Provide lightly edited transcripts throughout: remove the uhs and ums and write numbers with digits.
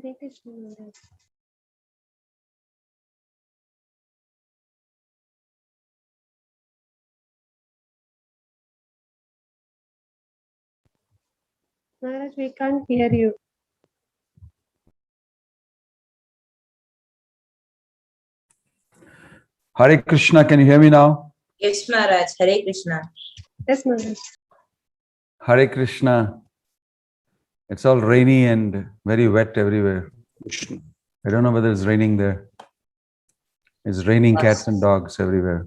Hare Krishna, Maharaj. Maharaj, we can't hear you. Hare Krishna, can you hear me now? Yes, Maharaj. Hare Krishna. Yes, Maharaj. Hare Krishna. It's all rainy and very wet everywhere. I don't know whether it's raining there. It's raining cats and dogs everywhere.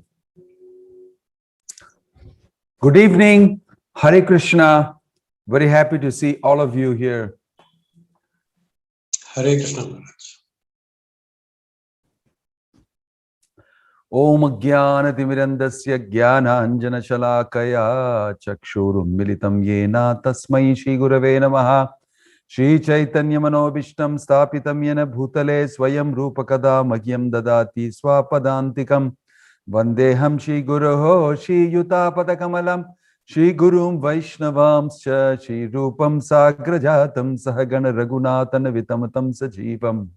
Good evening. Hare Krishna. Very happy to see all of you here. Hare Krishna, Maharaj. Om Jnanatimirandasya Jnana Shalakaya Chakshurum Militam Yena Tasmai Shri Gurave Namaha Shri Chaitanya Manobishtam Stapitam Yena Bhutale Swayam Rupakada Mahyam Dadati Swapadantikam Vandeham Shri Guruho Shri Yutapadakamalam Shri Gurum Vaishnavamscha Shri Rupam Sagrajatam Sahagana Raghunatana Vitamatam Sajivam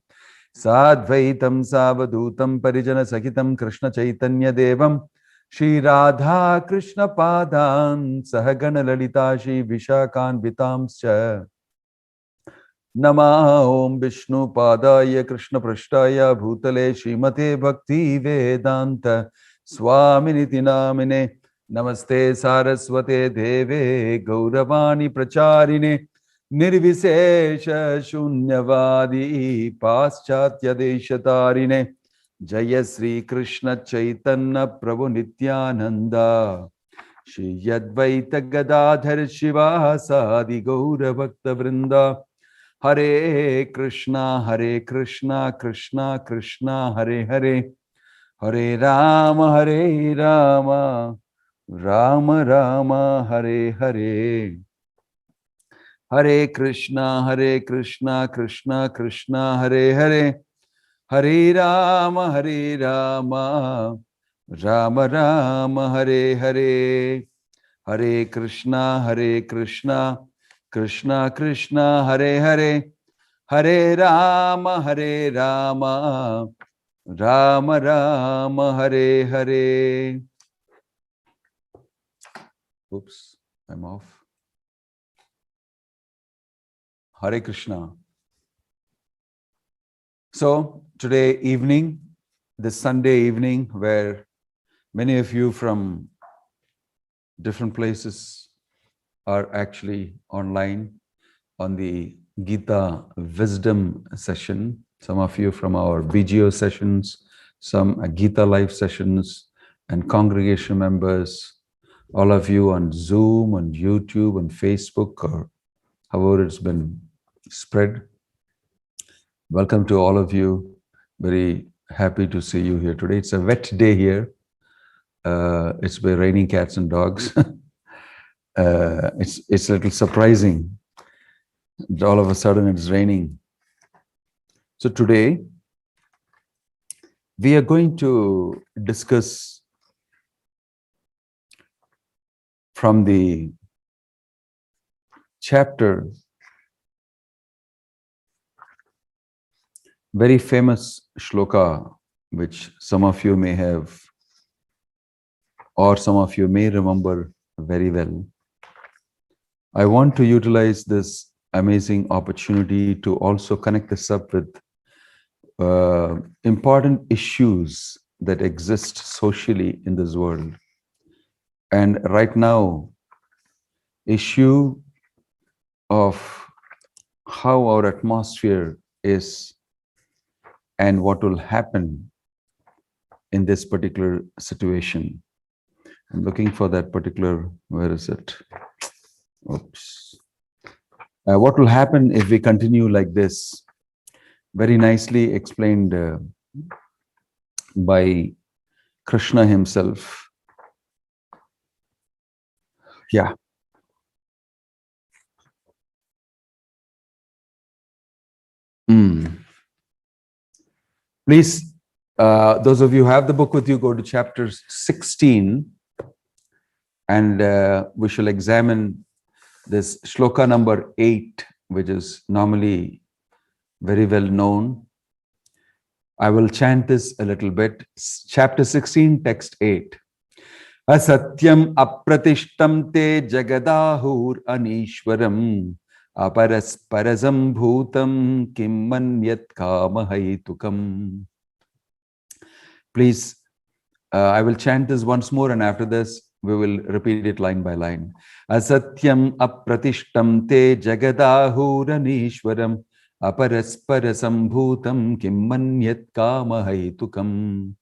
Sadvaitam Savadutam Parijana Sakitam Krishna Chaitanya Devam Shri Radha Krishna Padan Sahagana Lalita Shri Vishakan Vitamscha Nama Om Vishnu Padaya Krishna Prashtaya Bhutale Srimate Bhakti Vedanta Swami Niti Namine Namaste Saraswate Deve Gauravani Pracharine Nirvisesha Shunyavadi Paschatya Deshatarine Jaya Sri Krishna Chaitanya Prabhu Nityananda Shri Advaita Gadadhar Shiva Sadi Gaura Bhakta Vrinda Hare Krishna Krishna Krishna Hare Hare Hare Rama Rama Rama Hare Hare Hare Krishna Krishna Krishna Hare Hare Hare Rama Rama Rama Hare Hare Hare Krishna Krishna Krishna Hare Hare Hare Rama Rama Rama Hare Hare. Oops, I'm off. Hare Krishna. So today evening, this Sunday evening, where many of you from different places are actually online on the Gita wisdom session. Some of you from our BGO sessions, some Gita live sessions, and congregation members, all of you on Zoom, on YouTube, on Facebook, or however it's been spread. Welcome to all of you. Very happy to see you here today. It's a wet day here. It's been raining cats and dogs. It's a little surprising. All of a sudden it's raining. So today we are going to discuss from the chapter, very famous shloka, which some of you may have, or some of you may remember very well. I want to utilize this amazing opportunity to also connect this up with important issues that exist socially in this world. And right now, issue of how our atmosphere is and what will happen in this particular situation. I'm looking for that particular, where is it? Oops. What will happen if we continue like this? Very nicely explained by Krishna himself. Yeah. Please, those of you who have the book with you, go to chapter 16, and we shall examine this shloka number 8, which is normally very well known. I will chant this a little bit. Chapter 16, text 8. Asatyam apratishtam te jagadahur anishwaram aparasparasam bhutam kim manyat kamahaitukam. Please, I will chant this once more, and after this we will repeat it line by line. Asatyam apratishtam te jagadahur anishwaram aparasparasam bhutam kim manyat kamahaitukam.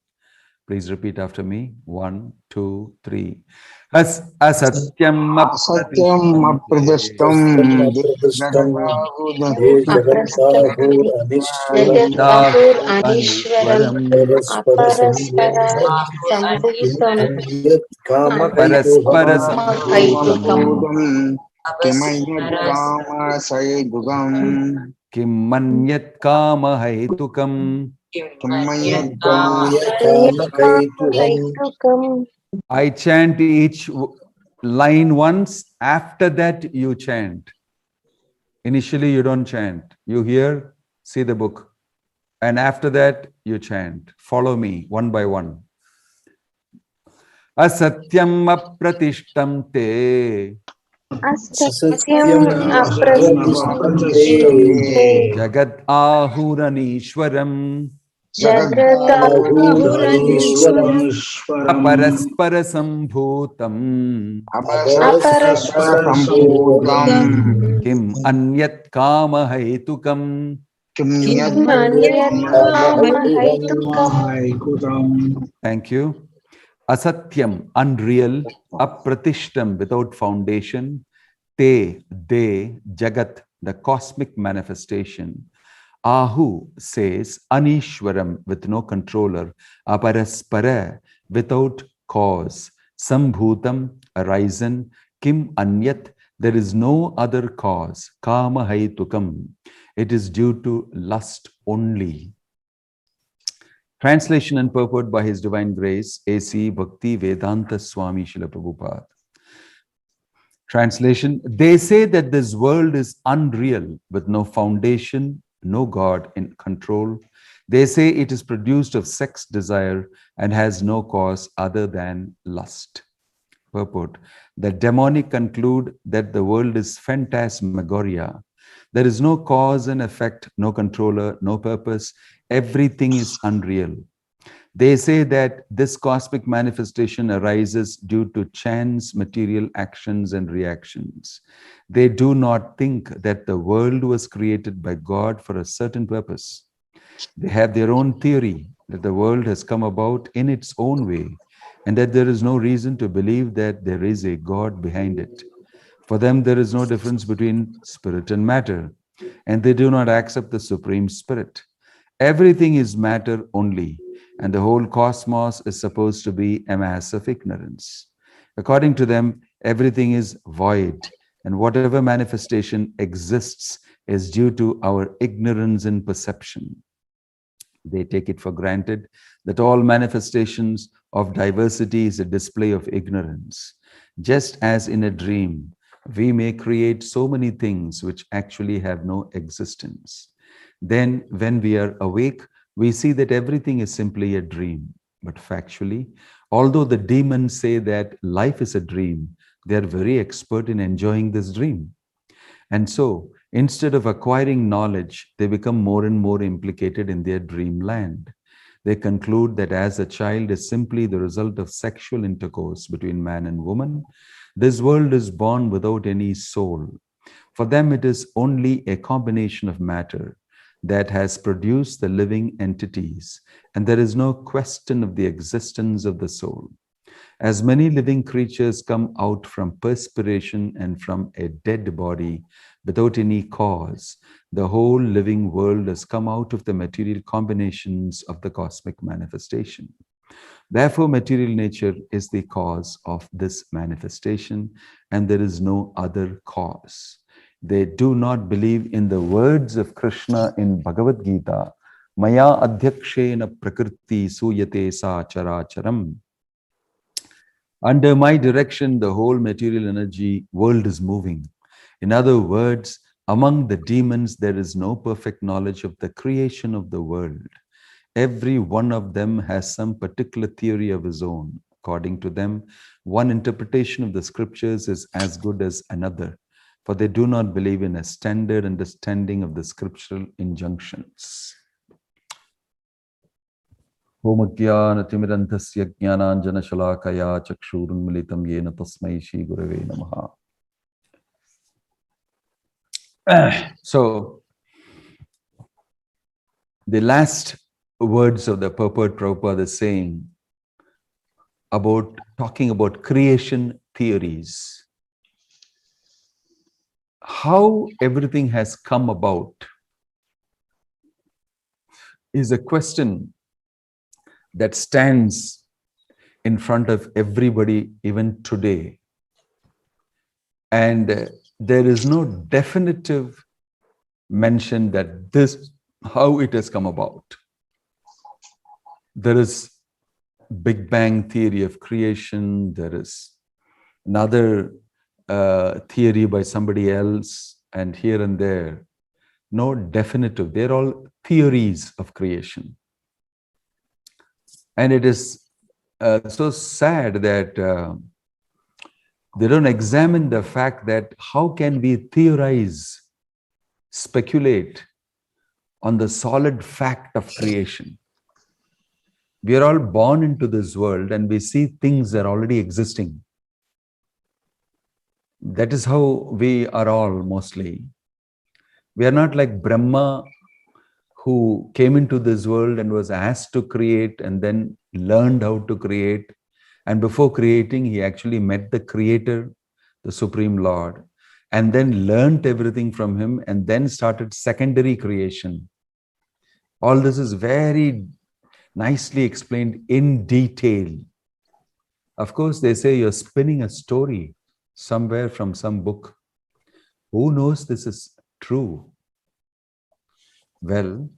Please repeat after me. 1, 2, 3. Asatyam असत्यम् अप्रदिष्टम् Jagadahur Anishwaram Aparaspara Sambhutam Kamahaitukam Kim manyat kamahaitukam. Kamahaitukam. I chant each line once. After that, you chant. Initially, you don't chant. You hear, see the book. And after that, you chant. Follow me one by one. Asatyam apratishtam te Asatyam Aprastite Jagat ahuranishwaram Jagadahur Aparaspara sambhutam Kim anyat kamahaitukam. Thank you. Asatyam, unreal. Apratishtam, without foundation. Te, they, Jagat, the cosmic manifestation. Ahu says Anishwaram, with no controller. Aparaspara, without cause. Sambhutam, arisen. Kim anyat, there is no other cause. Kamahaitukam, it is due to lust only. Translation and purport by His Divine Grace, A.C. Bhakti Vedanta Swami Srila Prabhupada. Translation: they say that this world is unreal, with no foundation, no God in control. They say it is produced of sex desire and has no cause other than lust. Purport: the demonic conclude that the world is phantasmagoria. There is no cause and effect, no controller, no purpose. Everything is unreal. They say that this cosmic manifestation arises due to chance material actions and reactions. They do not think that the world was created by God for a certain purpose. They have their own theory that the world has come about in its own way, and that there is no reason to believe that there is a God behind it. For them, there is no difference between spirit and matter, and they do not accept the Supreme Spirit. Everything is matter only, and the whole cosmos is supposed to be a mass of ignorance. According to them, everything is void, and whatever manifestation exists is due to our ignorance and perception. They take it for granted that all manifestations of diversity is a display of ignorance. Just as in a dream, we may create so many things which actually have no existence. Then, when we are awake, we see that everything is simply a dream. But factually, although the demons say that life is a dream, they are very expert in enjoying this dream. And so, instead of acquiring knowledge, they become more and more implicated in their dreamland. They conclude that as a child is simply the result of sexual intercourse between man and woman, this world is born without any soul. For them, it is only a combination of matter that has produced the living entities, and there is no question of the existence of the soul. As many living creatures come out from perspiration and from a dead body without any cause, the whole living world has come out of the material combinations of the cosmic manifestation. Therefore, material nature is the cause of this manifestation, and there is no other cause. They do not believe in the words of Krishna in Bhagavad Gita, Maya adhyakshena prakriti suyate sa characharam. Under my direction, the whole material energy world is moving. In other words, Among the demons, there is no perfect knowledge of the creation of the world. Every one of them has some particular theory of his own. According to them, one interpretation of the scriptures is as good as another, for they do not believe in a standard understanding of the scriptural injunctions. Homagyanatimirandhasya jnananjana shalakaya chakshurunmilitam yena tasmai shri gurave namaha. So, the last words of the purport Prabhupada is saying about talking about creation theories. How everything has come about is a question that stands in front of everybody even today. And there is no definitive mention that this, how it has come about. There is Big Bang theory of creation. There is another theory by somebody else, and here and there. No definitive. They're all theories of creation. And it is so sad that they don't examine the fact that how can we theorize, speculate on the solid fact of creation. We are all born into this world and we see things that are already existing. That is how we are all mostly. We are not like Brahma, who came into this world and was asked to create and then learned how to create. And before creating, he actually met the Creator, the Supreme Lord, and then learned everything from him and then started secondary creation. All this is very nicely explained in detail. Of course, they say you're spinning a story somewhere from some book. Who knows this is true? Well,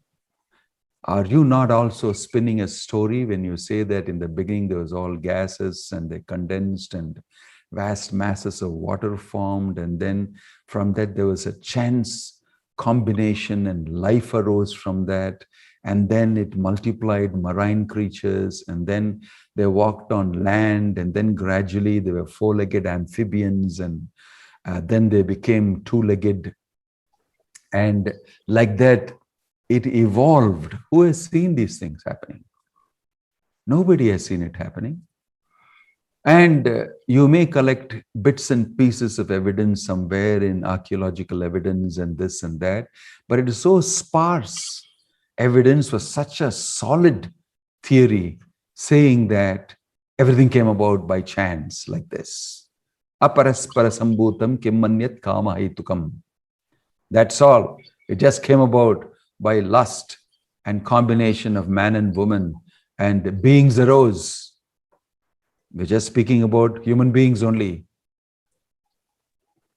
are you not also spinning a story when you say that in the beginning there was all gases and they condensed and vast masses of water formed, and then from that there was a chance combination and life arose from that, and then it multiplied marine creatures, and then they walked on land, and then gradually they were four-legged amphibians, and then they became two-legged, and like that it evolved. Who has seen these things happening? Nobody has seen it happening. And you may collect bits and pieces of evidence somewhere in archaeological evidence and this and that, but it is so sparse evidence for such a solid theory saying that everything came about by chance like this. Aparaspara sambhutam kimmanyat kama hetukam. That's all. It just came about by lust and combination of man and woman, and beings arose. We're just speaking about human beings only.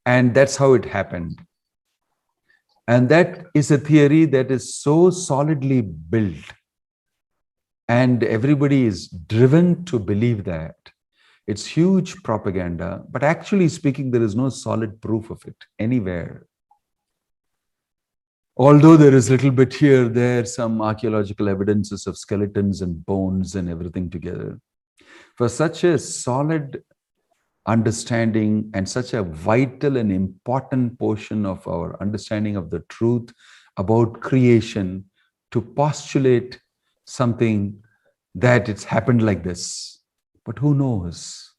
And that's how it happened. And that is a theory that is so solidly built. And everybody is driven to believe that. It's huge propaganda, but actually speaking, there is no solid proof of it anywhere. Although there is a little bit here, there, some archaeological evidences of skeletons and bones and everything together. For such a solid understanding and such a vital and important portion of our understanding of the truth about creation, to postulate something that it's happened like this. But who knows?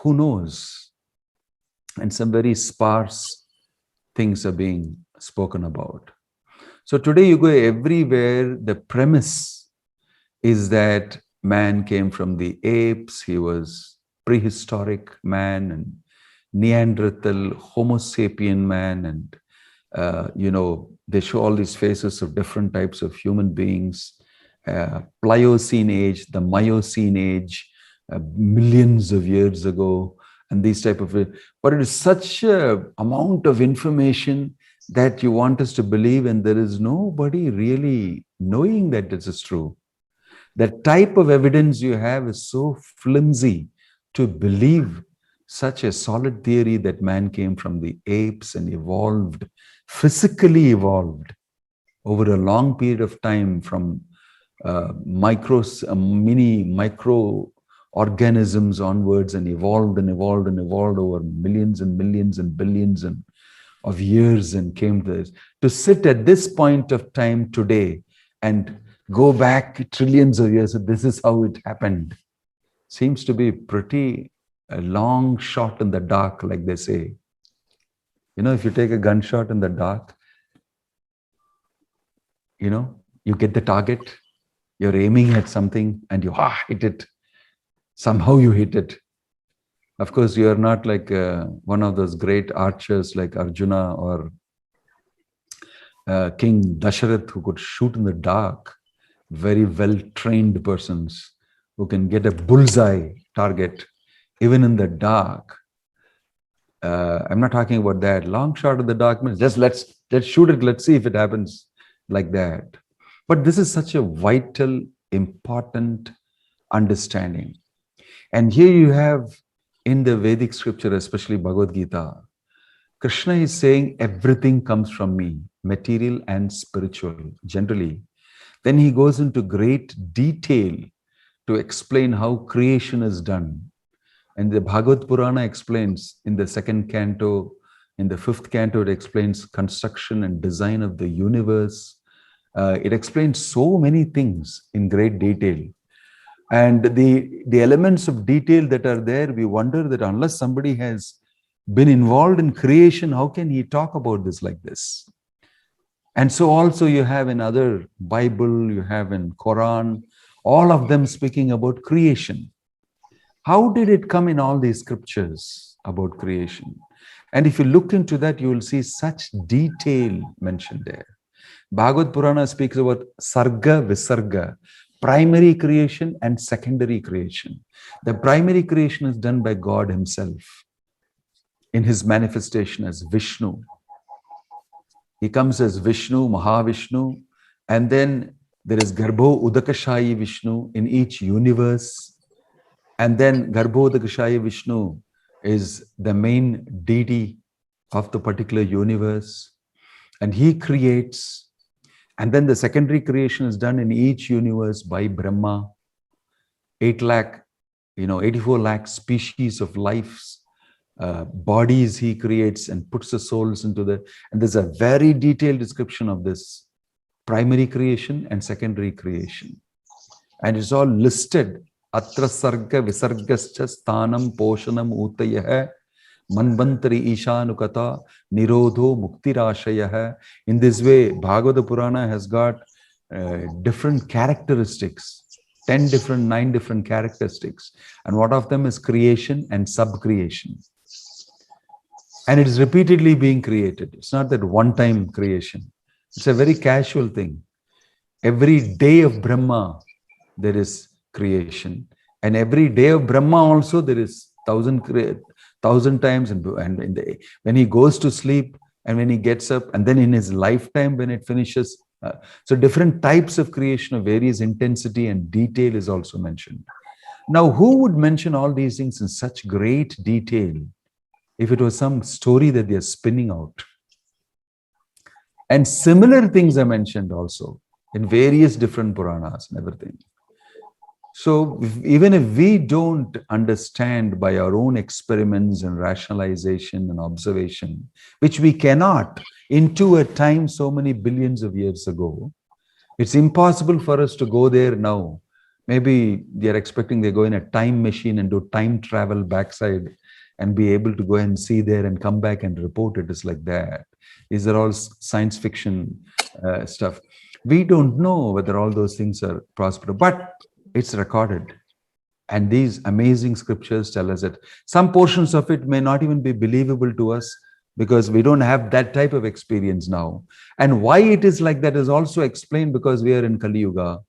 Who knows? And some very sparse things are being spoken about. So today you go everywhere, the premise is that man came from the apes, he was prehistoric man and Neanderthal, Homo sapien man, and they show all these faces of different types of human beings, Pliocene age, the Miocene age, millions of years ago, and these type of, but it is such a amount of information that you want us to believe, and there is nobody really knowing that this is true. The type of evidence you have is so flimsy to believe such a solid theory that man came from the apes and evolved, physically evolved over a long period of time from mini micro organisms onwards, and evolved and evolved and evolved over millions and millions and billions of years, and came to this, to sit at this point of time today and go back trillions of years. This is how it happened. Seems to be pretty a long shot in the dark, like they say. You know, if you take a gunshot in the dark, you know, you get the target, you're aiming at something and you hit it. Somehow you hit it. Of course, you are not like one of those great archers like Arjuna or King Dasharath, who could shoot in the dark. Very well-trained persons who can get a bullseye target even in the dark. I'm not talking about that. Long shot in the dark means just let's shoot it, let's see if it happens like that. But this is such a vital, important understanding. And here you have in the Vedic scripture, especially Bhagavad Gita, Krishna is saying everything comes from me, material and spiritual, generally. Then he goes into great detail to explain how creation is done. And the Bhagavad Purana explains in the second canto, in the fifth canto, it explains construction and design of the universe. It explains so many things in great detail. And the elements of detail that are there, we wonder that unless somebody has been involved in creation, how can he talk about this like this? And so also you have in other Bible, you have in Quran, all of them speaking about creation. How did it come in all these scriptures about creation? And if you look into that, you will see such detail mentioned there. Bhagavad Purana speaks about Sarga Visarga, primary creation and secondary creation. The primary creation is done by God himself in his manifestation as Vishnu. He comes as Vishnu, Mahavishnu, and then there is Garbho Udakashayi Vishnu in each universe. And then Garbho Udakashayi Vishnu is the main deity of the particular universe. And he creates. And then the secondary creation is done in each universe by Brahma. 84 lakh species of lives, bodies he creates and puts the souls into the, and there's a very detailed description of this primary creation and secondary creation. And it's all listed. Atra sarga visargascha sthanam poshanam utayah manvantari ishanukata nirodho muktirashayah. In this way, Bhagavad Purana has got different characteristics, 9 different characteristics. And one of them is creation and sub-creation. And it is repeatedly being created. It's not that one-time creation. It's a very casual thing. Every day of Brahma, there is creation. And every day of Brahma also, there is 1,000 times. When he goes to sleep and when he gets up, and then in his lifetime when it finishes. So different types of creation of various intensity and detail is also mentioned. Now, who would mention all these things in such great detail if it was some story that they are spinning out? And similar things are mentioned also in various different Puranas and everything. So even if we don't understand by our own experiments and rationalization and observation, which we cannot, into a time so many billions of years ago, it's impossible for us to go there now. Maybe they're expecting they go in a time machine and do time travel backside and be able to go and see there and come back and report it is like that. These are all science fiction stuff. We don't know whether all those things are possible, but it's recorded. And these amazing scriptures tell us that some portions of it may not even be believable to us because we don't have that type of experience now. And why it is like that is also explained because we are in Kali Yuga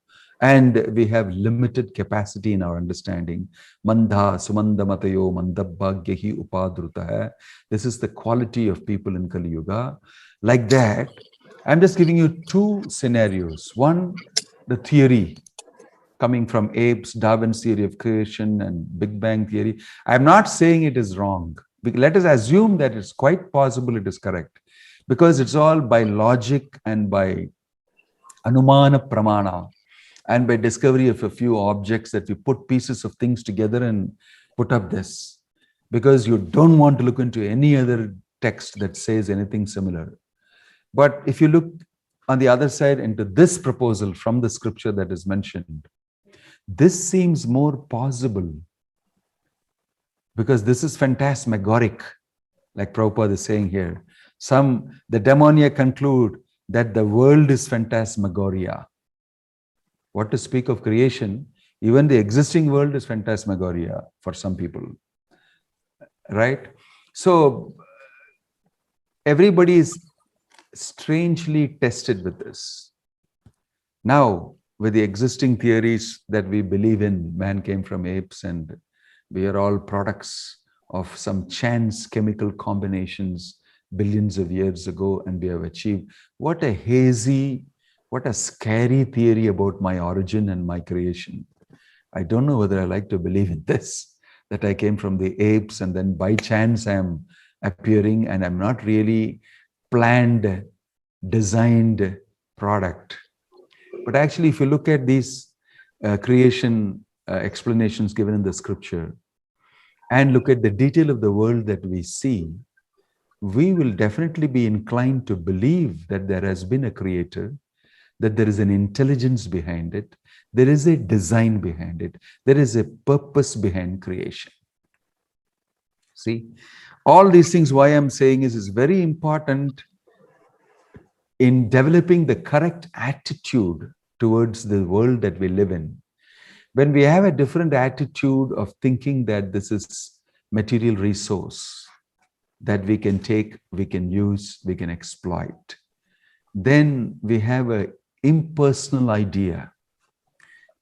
and we have limited capacity in our understanding. Mandha sumanda matayo mandabhagyahi upadruta. This is the quality of people in Kali Yuga. Like that, I'm just giving you 2 scenarios. One, the theory. coming from apes, Darwin's theory of creation and Big Bang theory. I'm not saying it is wrong. Let us assume that it's quite possible it is correct, because it's all by logic and by anumana pramana and by discovery of a few objects that we put pieces of things together and put up this, because you don't want to look into any other text that says anything similar. But if you look on the other side into this proposal from the scripture that is mentioned, this seems more possible, because this is phantasmagoric, like Prabhupada is saying here. The demonia conclude that the world is phantasmagoria. What to speak of creation? Even the existing world is phantasmagoria for some people, right? So everybody is strangely tested with this. Now, with the existing theories that we believe in, man came from apes and we are all products of some chance chemical combinations billions of years ago, and we have achieved. What a hazy, what a scary theory about my origin and my creation. I don't know whether I like to believe in this, that I came from the apes and then by chance I'm appearing and I'm not really planned, designed product. But actually, if you look at these creation explanations given in the scripture and look at the detail of the world that we see, we will definitely be inclined to believe that there has been a creator, that there is an intelligence behind it, there is a design behind it, there is a purpose behind creation. See, all these things, why I'm saying is very important in developing the correct attitude towards the world that we live in. When we have a different attitude of thinking that this is material resource that we can take, we can use, we can exploit, then we have an impersonal idea.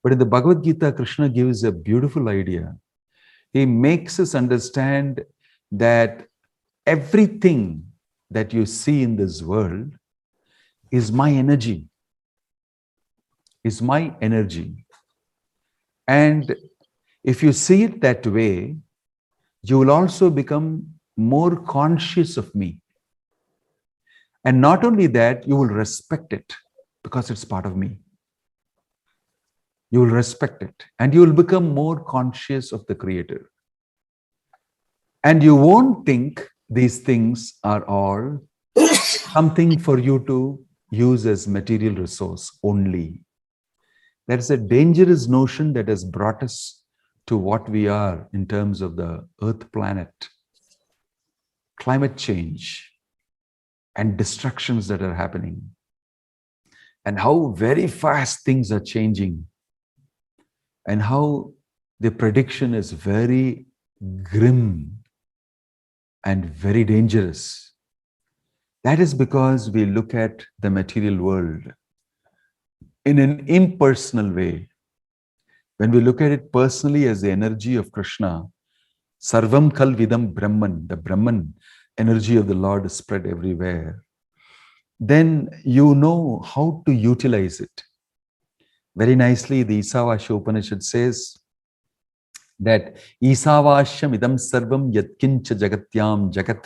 But in the Bhagavad Gita, Krishna gives a beautiful idea. He makes us understand that everything that you see in this world is my energy, is my energy. And if you see it that way, you will also become more conscious of me. And not only that, you will respect it because it's part of me. You will respect it and you will become more conscious of the Creator. And you won't think these things are all something for you to use as material resource only. That's a dangerous notion that has brought us to what we are in terms of the Earth planet, climate change, and destructions that are happening, and how very fast things are changing, and how the prediction is very grim and very dangerous. That is because we look at the material world in an impersonal way. When we look at it personally as the energy of Krishna, Sarvam Kal Vidam Brahman, the Brahman energy of the Lord is spread everywhere, then you know how to utilize it. Very nicely, the Isavasya Upanishad says that Isavashyam idam sarvam yatkincha jagatyam jagat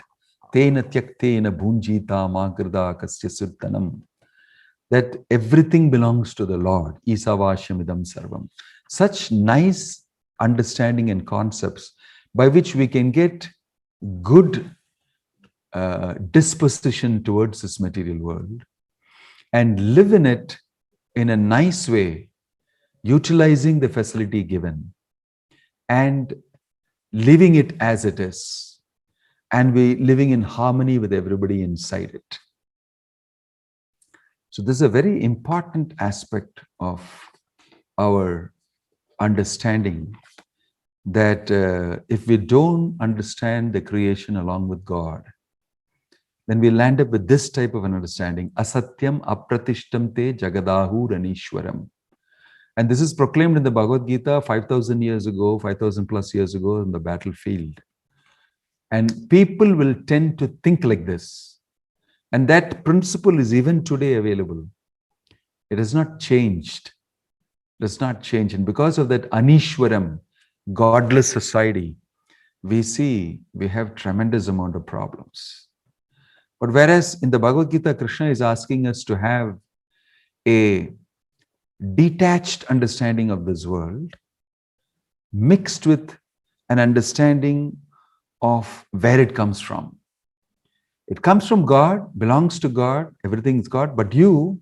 tena tyaktena bhunjita magrida kasya surtanam. That everything belongs to the Lord. Isavashyam idam sarvam. Such nice understanding and concepts by which we can get good disposition towards this material world and live in it in a nice way, utilizing the facility given and living it as it is, and we living in harmony with everybody inside it. So this is a very important aspect of our understanding, that if we don't understand the creation along with God, then we land up with this type of an understanding. Asatyam apratishtamte jagadahu ranishwaram. And this is proclaimed in the Bhagavad Gita 5,000 years ago, 5,000 plus years ago in the battlefield. And people will tend to think like this. And that principle is even today available. It has not changed. does not change. And because of that Anishwaram, godless society, we see we have tremendous amount of problems. But whereas in the Bhagavad Gita, Krishna is asking us to have a detached understanding of this world, mixed with an understanding of where it comes from. It comes from God, belongs to God, everything is God, but you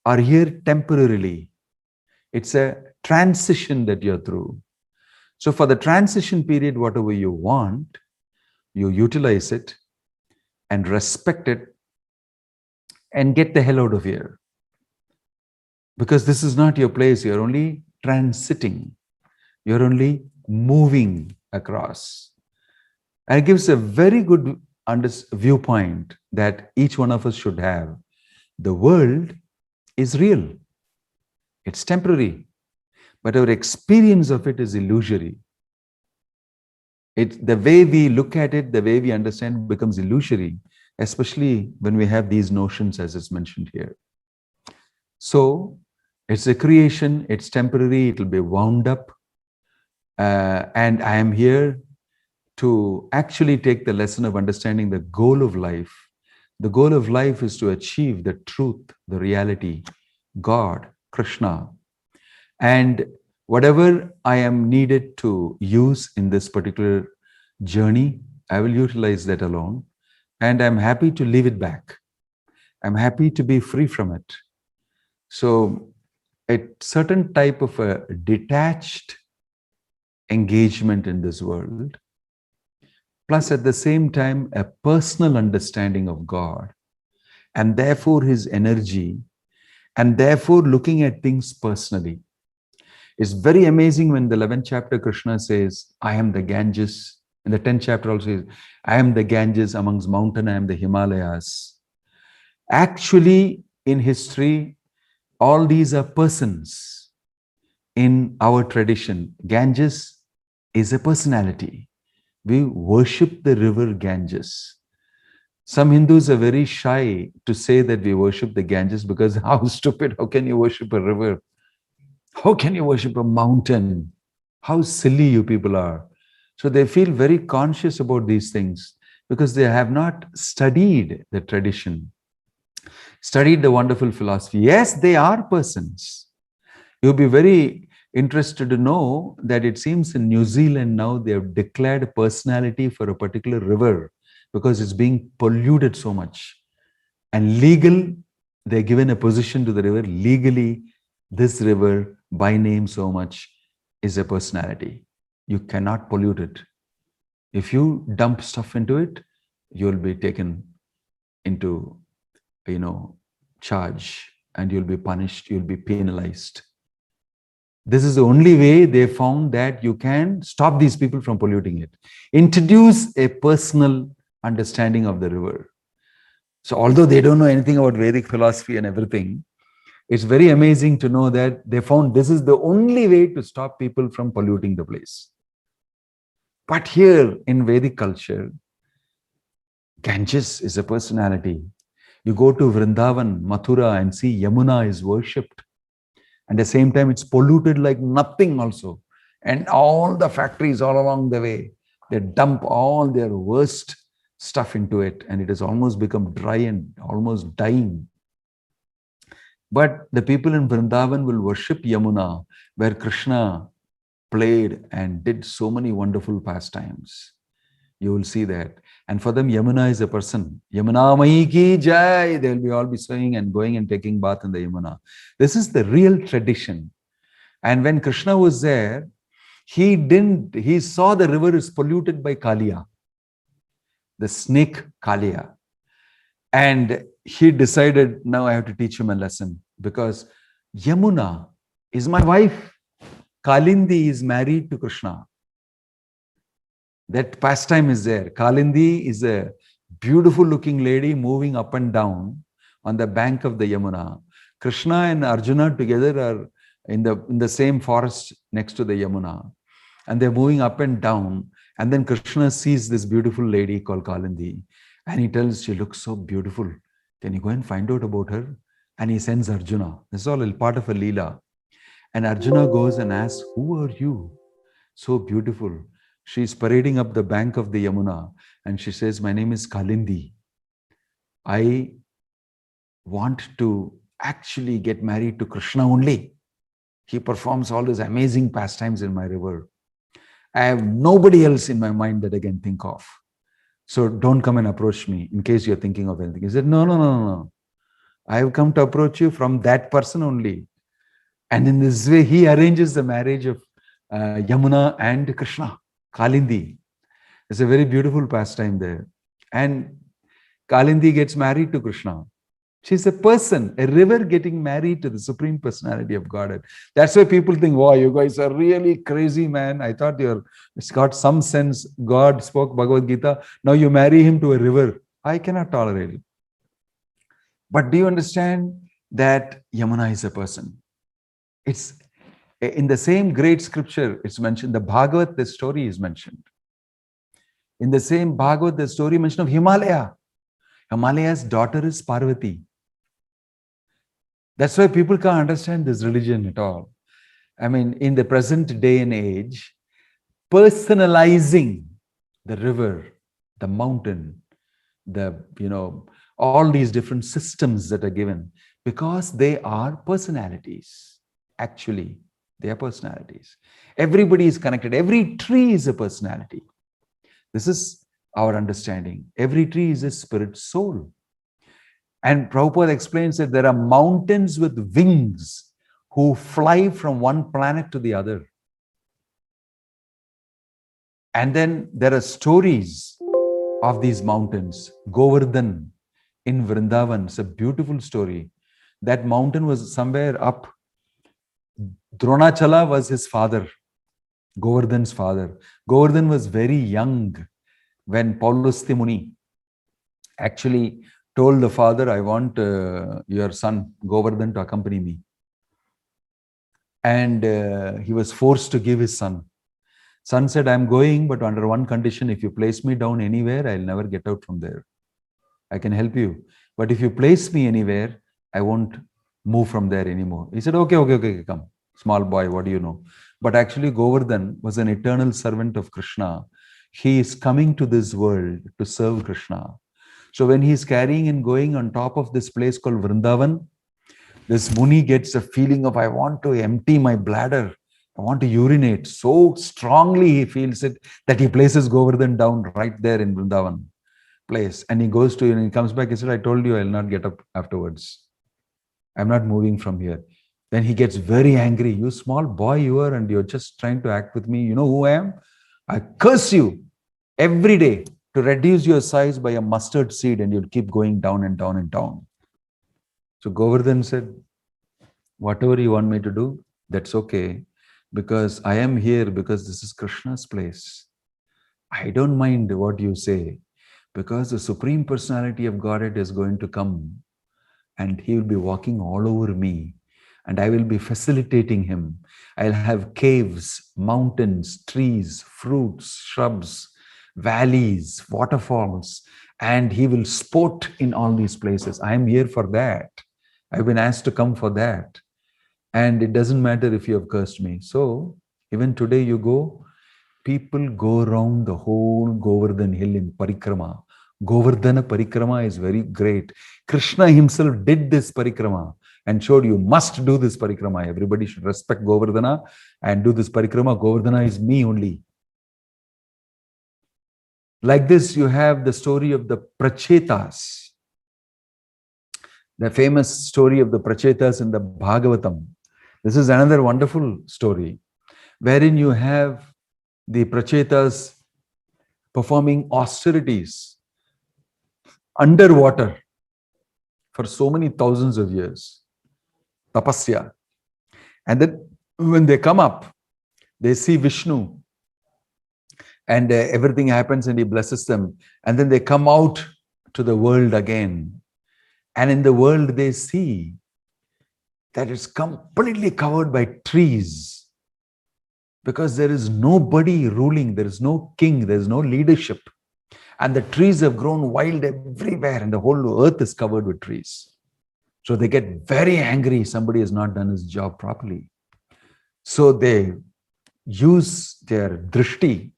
are here temporarily. It's a transition that you're through. So for the transition period, whatever you want, you utilize it and respect it and get the hell out of here. Because this is not your place. You're only transiting. You're only moving across. And it gives a very good viewpoint that each one of us should have. The world is real. It's temporary. But our experience of it is illusory. The way we look at it, the way we understand becomes illusory, especially when we have these notions as is mentioned here. So it's a creation, it's temporary, it will be wound up. And I am here to actually take the lesson of understanding the goal of life. The goal of life is to achieve the truth, the reality, God, Krishna. And whatever I am needed to use in this particular journey, I will utilize that alone. And I'm happy to leave it back. I'm happy to be free from it. So a certain type of a detached engagement in this world, plus at the same time a personal understanding of God, and therefore his energy, and therefore looking at things personally. It's very amazing when the 11th chapter Krishna says, I am the Ganges. In the 10th chapter also says, I am the Ganges amongst mountain, I am the Himalayas. Actually, in history, all these are persons. In our tradition, Ganges is a personality. We worship the river Ganges. Some Hindus are very shy to say that we worship the Ganges because how stupid, how can you worship a river? How can you worship a mountain? How silly you people are. So they feel very conscious about these things because they have not studied the tradition, studied the wonderful philosophy. Yes, they are persons. You'll be very interested to know that it seems in New Zealand now they have declared personality for a particular river because it's being polluted so much. And legal, they're given a position to the river. Legally, this river by name so much is a personality. You cannot pollute it. If you dump stuff into it, you'll be taken into, charge, and you'll be punished, you'll be penalized. This is the only way they found that you can stop these people from polluting it. Introduce a personal understanding of the river. So although they don't know anything about Vedic philosophy and everything, it's very amazing to know that they found this is the only way to stop people from polluting the place. But here in Vedic culture, Ganges is a personality. You go to Vrindavan, Mathura, and see Yamuna is worshipped. And at the same time, it's polluted like nothing also. And all the factories all along the way, they dump all their worst stuff into it. And it has almost become dry and almost dying. But the people in Vrindavan will worship Yamuna, where Krishna played and did so many wonderful pastimes. You will see that. And for them, Yamuna is a person. Yamuna Mai ki jai. They will be all be singing and going and taking bath in the Yamuna. This is the real tradition. And when Krishna was there, he saw the river is polluted by Kaliya, the snake Kaliya. And he decided, now I have to teach him a lesson because Yamuna is my wife. Kalindi is married to Krishna. That pastime is there. Kalindi is a beautiful looking lady moving up and down on the bank of the Yamuna. Krishna and Arjuna together are in the same forest next to the Yamuna. And they're moving up and down. And then Krishna sees this beautiful lady called Kalindi. And he tells, she looks so beautiful. Can you go and find out about her? And he sends Arjuna. This is all part of a Leela. And Arjuna goes and asks, who are you? So beautiful. She's parading up the bank of the Yamuna and she says, my name is Kalindi. I want to actually get married to Krishna only. He performs all these amazing pastimes in my river. I have nobody else in my mind that I can think of. So don't come and approach me in case you're thinking of anything. He said, no. I have come to approach you from that person only. And in this way, he arranges the marriage of Yamuna and Krishna, Kalindi. It's a very beautiful pastime there. And Kalindi gets married to Krishna. She's a person, a river getting married to the Supreme Personality of Godhead. That's why people think, wow, you guys are really crazy, man. I thought it's got some sense. God spoke Bhagavad Gita. Now you marry him to a river. I cannot tolerate it. But do you understand that Yamuna is a person? It's in the same great scripture, it's mentioned, the Bhagavad, the story is mentioned. In the same Bhagavad, the story mentioned of Himalaya. Himalaya's daughter is Parvati. That's why people can't understand this religion at all. I mean, in the present day and age, personalizing the river, the mountain, all these different systems that are given, because they are personalities. Actually, they are personalities. Everybody is connected. Every tree is a personality. This is our understanding. Every tree is a spirit soul. And Prabhupada explains that there are mountains with wings who fly from one planet to the other. And then there are stories of these mountains. Govardhan in Vrindavan, it's a beautiful story. That mountain was somewhere up. Dronachala was his father, Govardhan's father. Govardhan was very young when Paulustya Muni actually told the father, I want your son Govardhan to accompany me. And he was forced to give his son. Son said, I'm going, but under one condition, if you place me down anywhere, I'll never get out from there. I can help you. But if you place me anywhere, I won't move from there anymore. He said, okay, come. Small boy, what do you know? But actually, Govardhan was an eternal servant of Krishna. He is coming to this world to serve Krishna. So when he's carrying and going on top of this place called Vrindavan, this Muni gets a feeling of, I want to empty my bladder. I want to urinate. So strongly he feels it that he places Govardhan down right there in Vrindavan place. And he goes to, and he comes back, he said, I told you I'll not get up afterwards. I'm not moving from here. Then he gets very angry. You small boy you are, and you're just trying to act with me. You know who I am? I curse you every day to reduce your size by a mustard seed, and you'll keep going down and down and down. So Govardhan said, whatever you want me to do, that's okay, because I am here because this is Krishna's place. I don't mind what you say, because the Supreme Personality of Godhead is going to come and he will be walking all over me and I will be facilitating him. I'll have caves, mountains, trees, fruits, shrubs, valleys, waterfalls, and he will sport in all these places. I am here for that. I've been asked to come for that. And it doesn't matter if you have cursed me. So even today you go, people go around the whole Govardhan hill in parikrama. Govardhana parikrama is very great. Krishna himself did this parikrama and showed you must do this parikrama. Everybody should respect Govardhana and do this parikrama. Govardhana is me only. Like this, you have the story of the Prachetas. The famous story of the Prachetas in the Bhagavatam. This is another wonderful story wherein you have the Prachetas performing austerities underwater for so many thousands of years. Tapasya. And then when they come up, they see Vishnu and everything happens and he blesses them. And then they come out to the world again. And in the world they see that it's completely covered by trees because there is nobody ruling, there is no king, there is no leadership. And the trees have grown wild everywhere and the whole earth is covered with trees. So they get very angry. Somebody has not done his job properly. So they use their drishti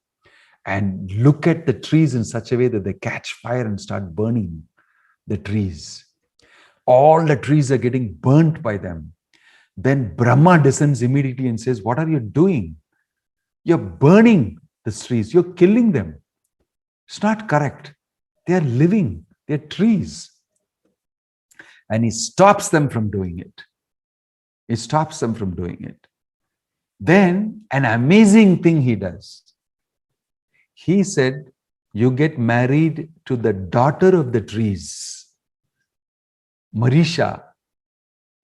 and look at the trees in such a way that they catch fire and start burning the trees. All the trees are getting burnt by them. Then Brahma descends immediately and says, what are you doing? You're burning the trees. You're killing them. It's not correct. They are living. They're trees. And he stops them from doing it. He stops them from doing it. Then an amazing thing he does. He said, you get married to the daughter of the trees. Marisha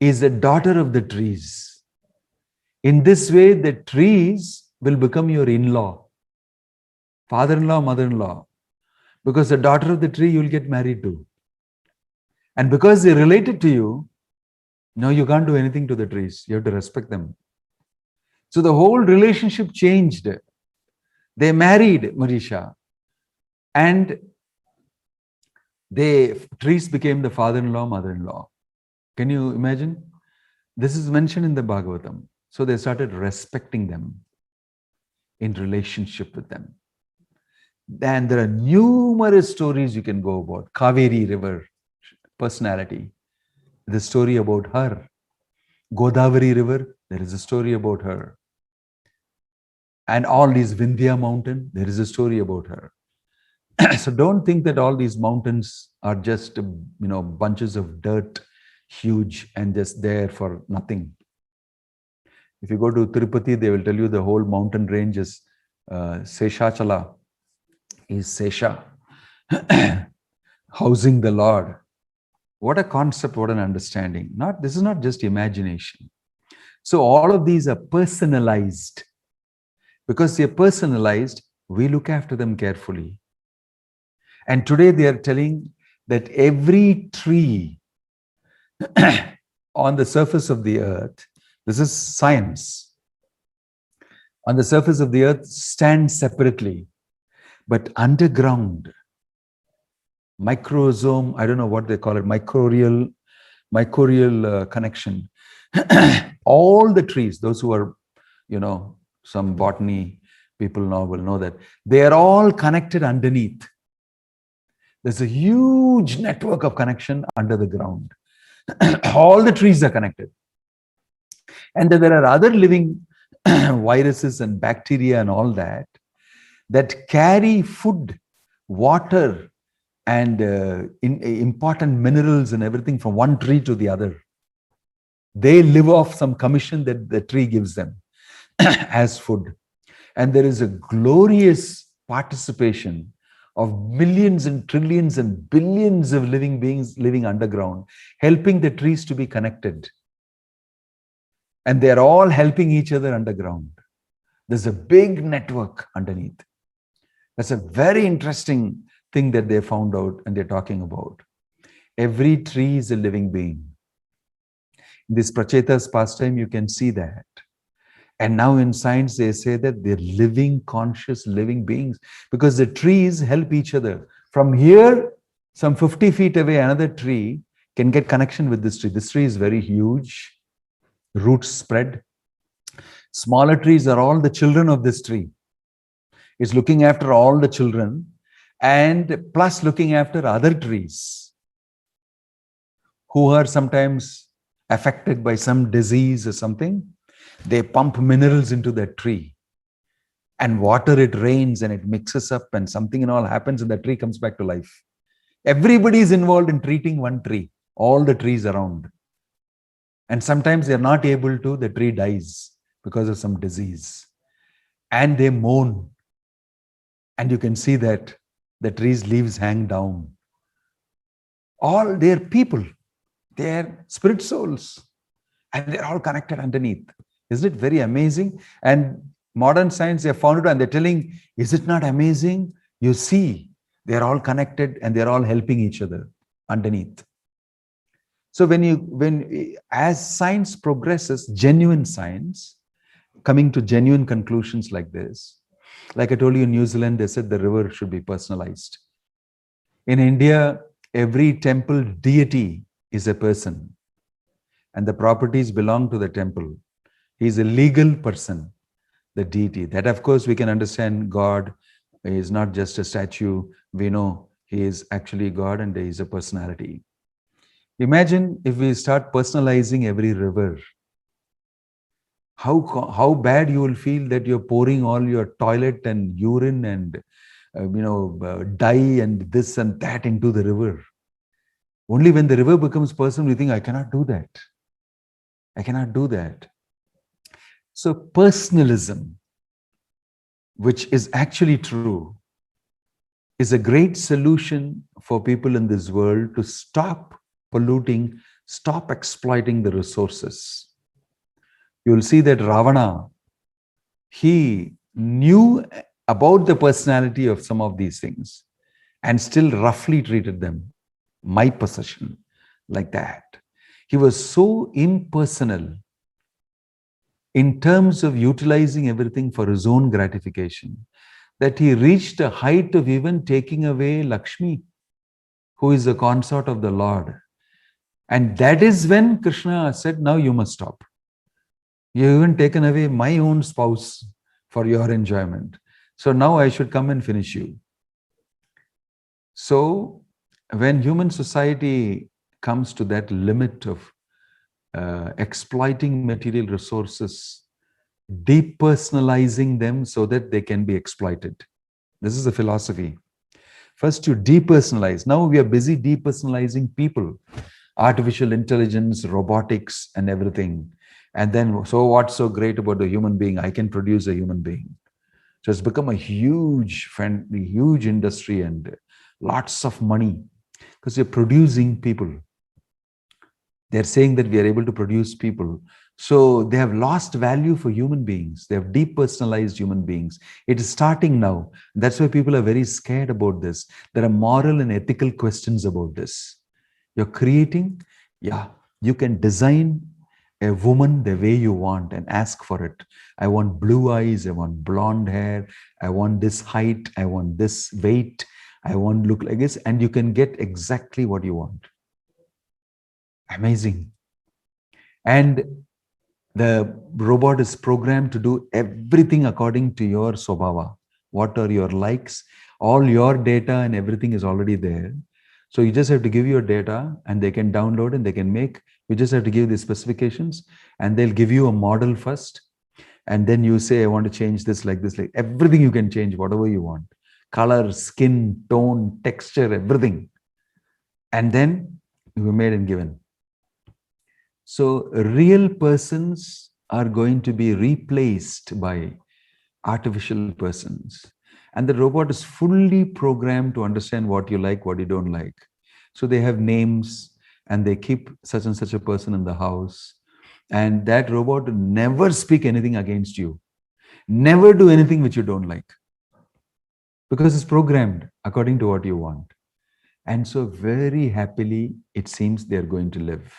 is the daughter of the trees. In this way, the trees will become your in-law, father-in-law, mother-in-law, because the daughter of the tree you will get married to. And because they're related to you, no, you can't do anything to the trees. You have to respect them. So the whole relationship changed. They married Marisha, and trees became the father-in-law, mother-in-law. Can you imagine? This is mentioned in the Bhagavatam. So they started respecting them in relationship with them. Then there are numerous stories you can go about. Kaveri River personality, the story about her. Godavari River, there is a story about her. And all these Vindhya mountain, there is a story about her. So don't think that all these mountains are just, bunches of dirt, huge and just there for nothing. If you go to Tirupati, they will tell you the whole mountain range is Seshachala, is Sesha, housing the Lord. What a concept, what an understanding. This is not just imagination. So all of these are personalized. Because they are personalized, we look after them carefully. And today they are telling that every tree on the surface of the earth, this is science, on the surface of the earth stands separately, but underground, microsome, I don't know what they call it, mycorrhizal connection. All the trees, those who are, some botany people now will know that they are all connected underneath. There's a huge network of connection under the ground. All the trees are connected. And then there are other living viruses and bacteria and all that carry food, water, and important minerals and everything from one tree to the other. They live off some commission that the tree gives them as food. And there is a glorious participation of millions and trillions and billions of living beings living underground, helping the trees to be connected. And they're all helping each other underground. There's a big network underneath. That's a very interesting thing that they found out and they're talking about. Every tree is a living being. In this Pracheta's pastime, you can see that. And now in science, they say that they're living, conscious, living beings because the trees help each other. From here, some 50 feet away, another tree can get connection with this tree. This tree is very huge, roots spread. Smaller trees are all the children of this tree. It's looking after all the children and plus looking after other trees who are sometimes affected by some disease or something. They pump minerals into that tree and water it rains and it mixes up and something and all happens and the tree comes back to life. Everybody is involved in treating one tree, all the trees around. And sometimes they're not able to, the tree dies because of some disease. And they moan. And you can see that the tree's leaves hang down. All their people, they're spirit souls. And they're all connected underneath. Isn't it very amazing? And modern science, they have found it and they're telling, is it not amazing? You see, they're all connected and they're all helping each other underneath. So as science progresses, genuine science, coming to genuine conclusions like this, like I told you in New Zealand, they said the river should be personalized. In India, every temple deity is a person and the properties belong to the temple. He's a legal person, the deity. That, of course, we can understand God is not just a statue. We know he is actually God and he is a personality. Imagine if we start personalizing every river. How bad you will feel that you're pouring all your toilet and urine and dye and this and that into the river. Only when the river becomes personal, we think, I cannot do that. I cannot do that. So personalism, which is actually true, is a great solution for people in this world to stop polluting, stop exploiting the resources. You'll see that Ravana, he knew about the personality of some of these things and still roughly treated them, my possession, like that. He was so impersonal in terms of utilizing everything for his own gratification that he reached a height of even taking away Lakshmi, who is a consort of the Lord. And that is when Krishna said, now you must stop. You've even taken away my own spouse for your enjoyment. So now I should come and finish you. So when human society comes to that limit of exploiting material resources, depersonalizing them so that they can be exploited. This is a philosophy. First you depersonalize. Now we are busy depersonalizing people. Artificial intelligence, robotics and everything. And then, so what's so great about the human being? I can produce a human being. So it's become a huge industry and lots of money because you're producing people. They're saying that we are able to produce people. So they have lost value for human beings. They have depersonalized human beings. It is starting now. That's why people are very scared about this. There are moral and ethical questions about this. You're creating, you can design a woman the way you want and ask for it. I want blue eyes, I want blonde hair, I want this height, I want this weight, I want look like this, and you can get exactly what you want. Amazing. And the robot is programmed to do everything according to your swabhava. What are your likes? All your data and everything is already there. So you just have to give your data and they can download and they can make. You just have to give the specifications and they'll give you a model first. And then you say, I want to change this like this, like everything you can change, whatever you want. Color, skin, tone, texture, everything. And then you made and given. So real persons are going to be replaced by artificial persons. And the robot is fully programmed to understand what you like, what you don't like. So they have names and they keep such and such a person in the house. And that robot will never speak anything against you. Never do anything which you don't like. Because it's programmed according to what you want. And so very happily, it seems they're going to live.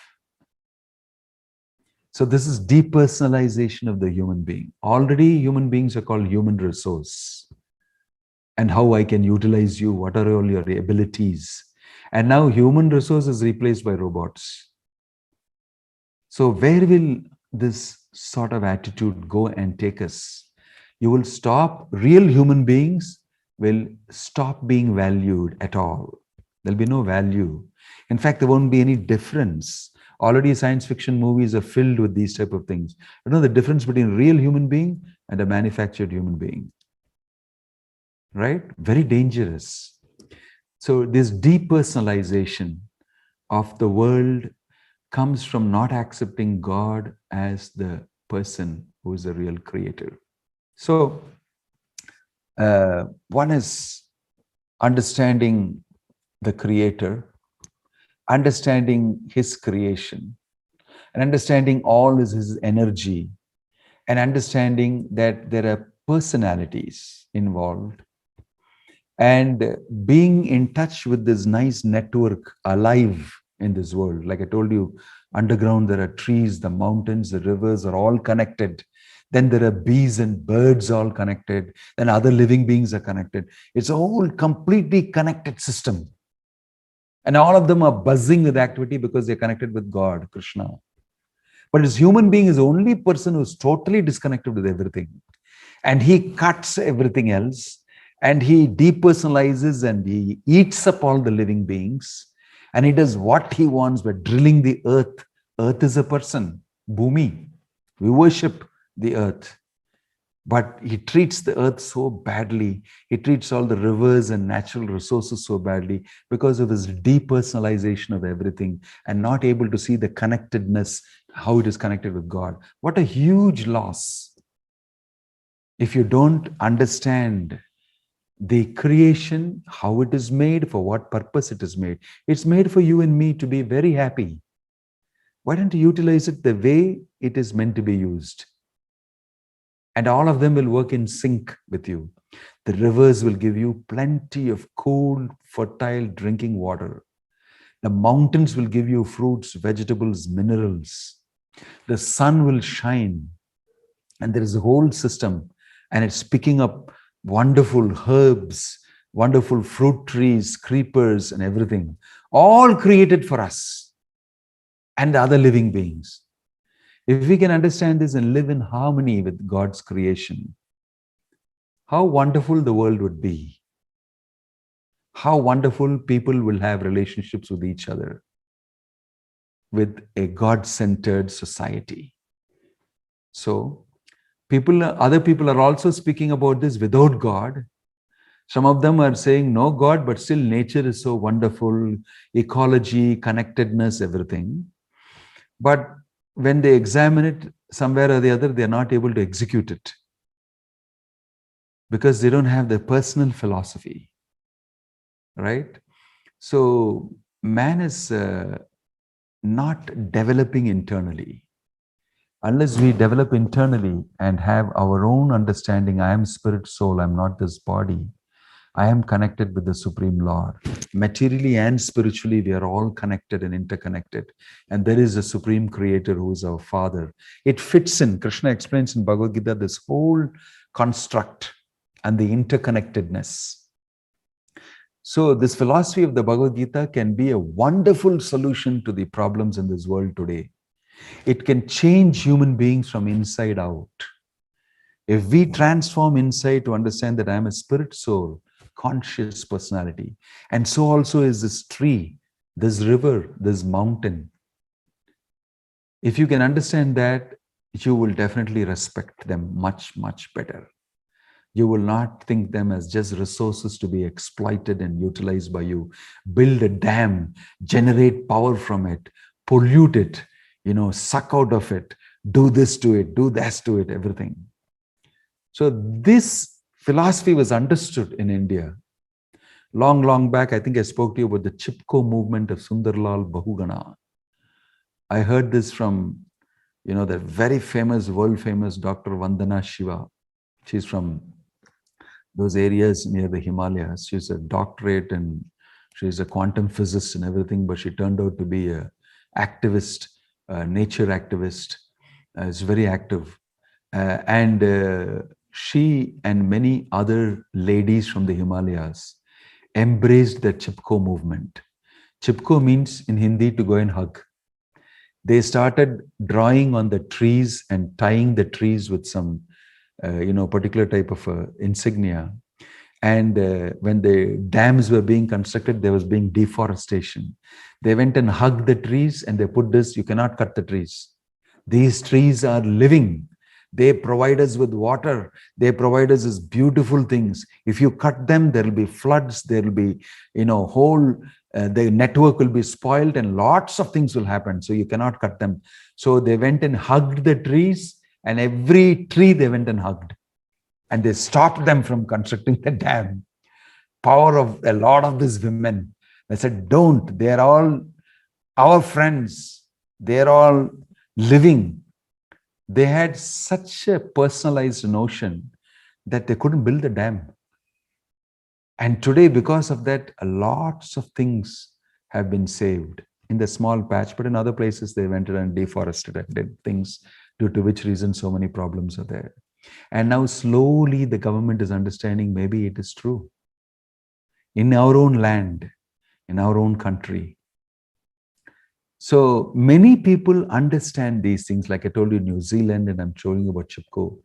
So this is depersonalization of the human being. Already human beings are called human resource. And how I can utilize you, what are all your abilities. And now human resource is replaced by robots. So where will this sort of attitude go and take us? You will stop, real human beings will stop being valued at all. There'll be no value. In fact, there won't be any difference. Already science fiction movies are filled with these type of things. You know the difference between a real human being and a manufactured human being. Right? Very dangerous. So this depersonalization of the world comes from not accepting God as the person who is the real creator. So one is understanding the creator, understanding his creation, and understanding all his energy, and understanding that there are personalities involved, and being in touch with this nice network alive in this world. Like I told you, underground there are trees, the mountains, the rivers are all connected. Then there are bees and birds all connected. Then other living beings are connected. It's a whole completely connected system. And all of them are buzzing with activity because they're connected with God, Krishna. But this human being is the only person who's totally disconnected with everything. And he cuts everything else, and he depersonalizes and he eats up all the living beings, and he does what he wants by drilling the earth. Earth is a person, Bhumi. We worship the earth. But he treats the earth so badly. He treats all the rivers and natural resources so badly because of his depersonalization of everything and not able to see the connectedness, how it is connected with God. What a huge loss. If you don't understand the creation, how it is made, for what purpose it is made. It's made for you and me to be very happy. Why don't you utilize it the way it is meant to be used? And all of them will work in sync with you. The rivers will give you plenty of cool, fertile drinking water. The mountains will give you fruits, vegetables, minerals. The sun will shine. And there is a whole system, and it's picking up wonderful herbs, wonderful fruit trees, creepers, and everything, all created for us and other living beings. If we can understand this and live in harmony with God's creation, how wonderful the world would be. How wonderful people will have relationships with each other, with a God-centered society. So, other people are also speaking about this without God. Some of them are saying no God, but still nature is so wonderful, ecology, connectedness, everything. But when they examine it somewhere or the other, they're not able to execute it because they don't have their personal philosophy, right? So man is not developing internally. Unless we develop internally and have our own understanding, I am spirit, soul, I'm not this body. I am connected with the Supreme Lord. Materially and spiritually, we are all connected and interconnected. And there is a Supreme Creator who is our Father. It fits in. Krishna explains in Bhagavad Gita this whole construct and the interconnectedness. So this philosophy of the Bhagavad Gita can be a wonderful solution to the problems in this world today. It can change human beings from inside out. If we transform inside to understand that I am a spirit, soul, conscious personality, and so also is this tree, this river, this mountain. If you can understand that, you will definitely respect them much, much better. You will not think them as just resources to be exploited and utilized by you. Build a dam, generate power from it, pollute it, suck out of it, do this to it, do that to it, everything. So this philosophy was understood in India. Long, long back, I think I spoke to you about the Chipko movement of Sundarlal Bahugana. I heard this from, the very famous, world famous Dr. Vandana Shiva. She's from those areas near the Himalayas. She's a doctorate and she's a quantum physicist and everything, but she turned out to be an activist, a nature activist. Is very active. She and many other ladies from the Himalayas embraced the Chipko movement. Chipko means in Hindi to go and hug. They started drawing on the trees and tying the trees with some, particular type of insignia. And when the dams were being constructed, there was being deforestation. They went and hugged the trees and they put this, you cannot cut the trees. These trees are living. They provide us with water. They provide us with beautiful things. If you cut them, there will be floods. There will be, the network will be spoiled and lots of things will happen. So you cannot cut them. So they went and hugged the trees, and every tree they went and hugged. And they stopped them from constructing the dam. Power of a lot of these women. They said, don't. They're all our friends. They're all living. They had such a personalized notion that they couldn't build the dam. And today, because of that, lots of things have been saved in the small patch, but in other places they went and deforested and did things, due to which reason so many problems are there. And now slowly the government is understanding maybe it is true. In our own land, in our own country. So many people understand these things, like I told you, New Zealand, and I'm showing you about Chipko,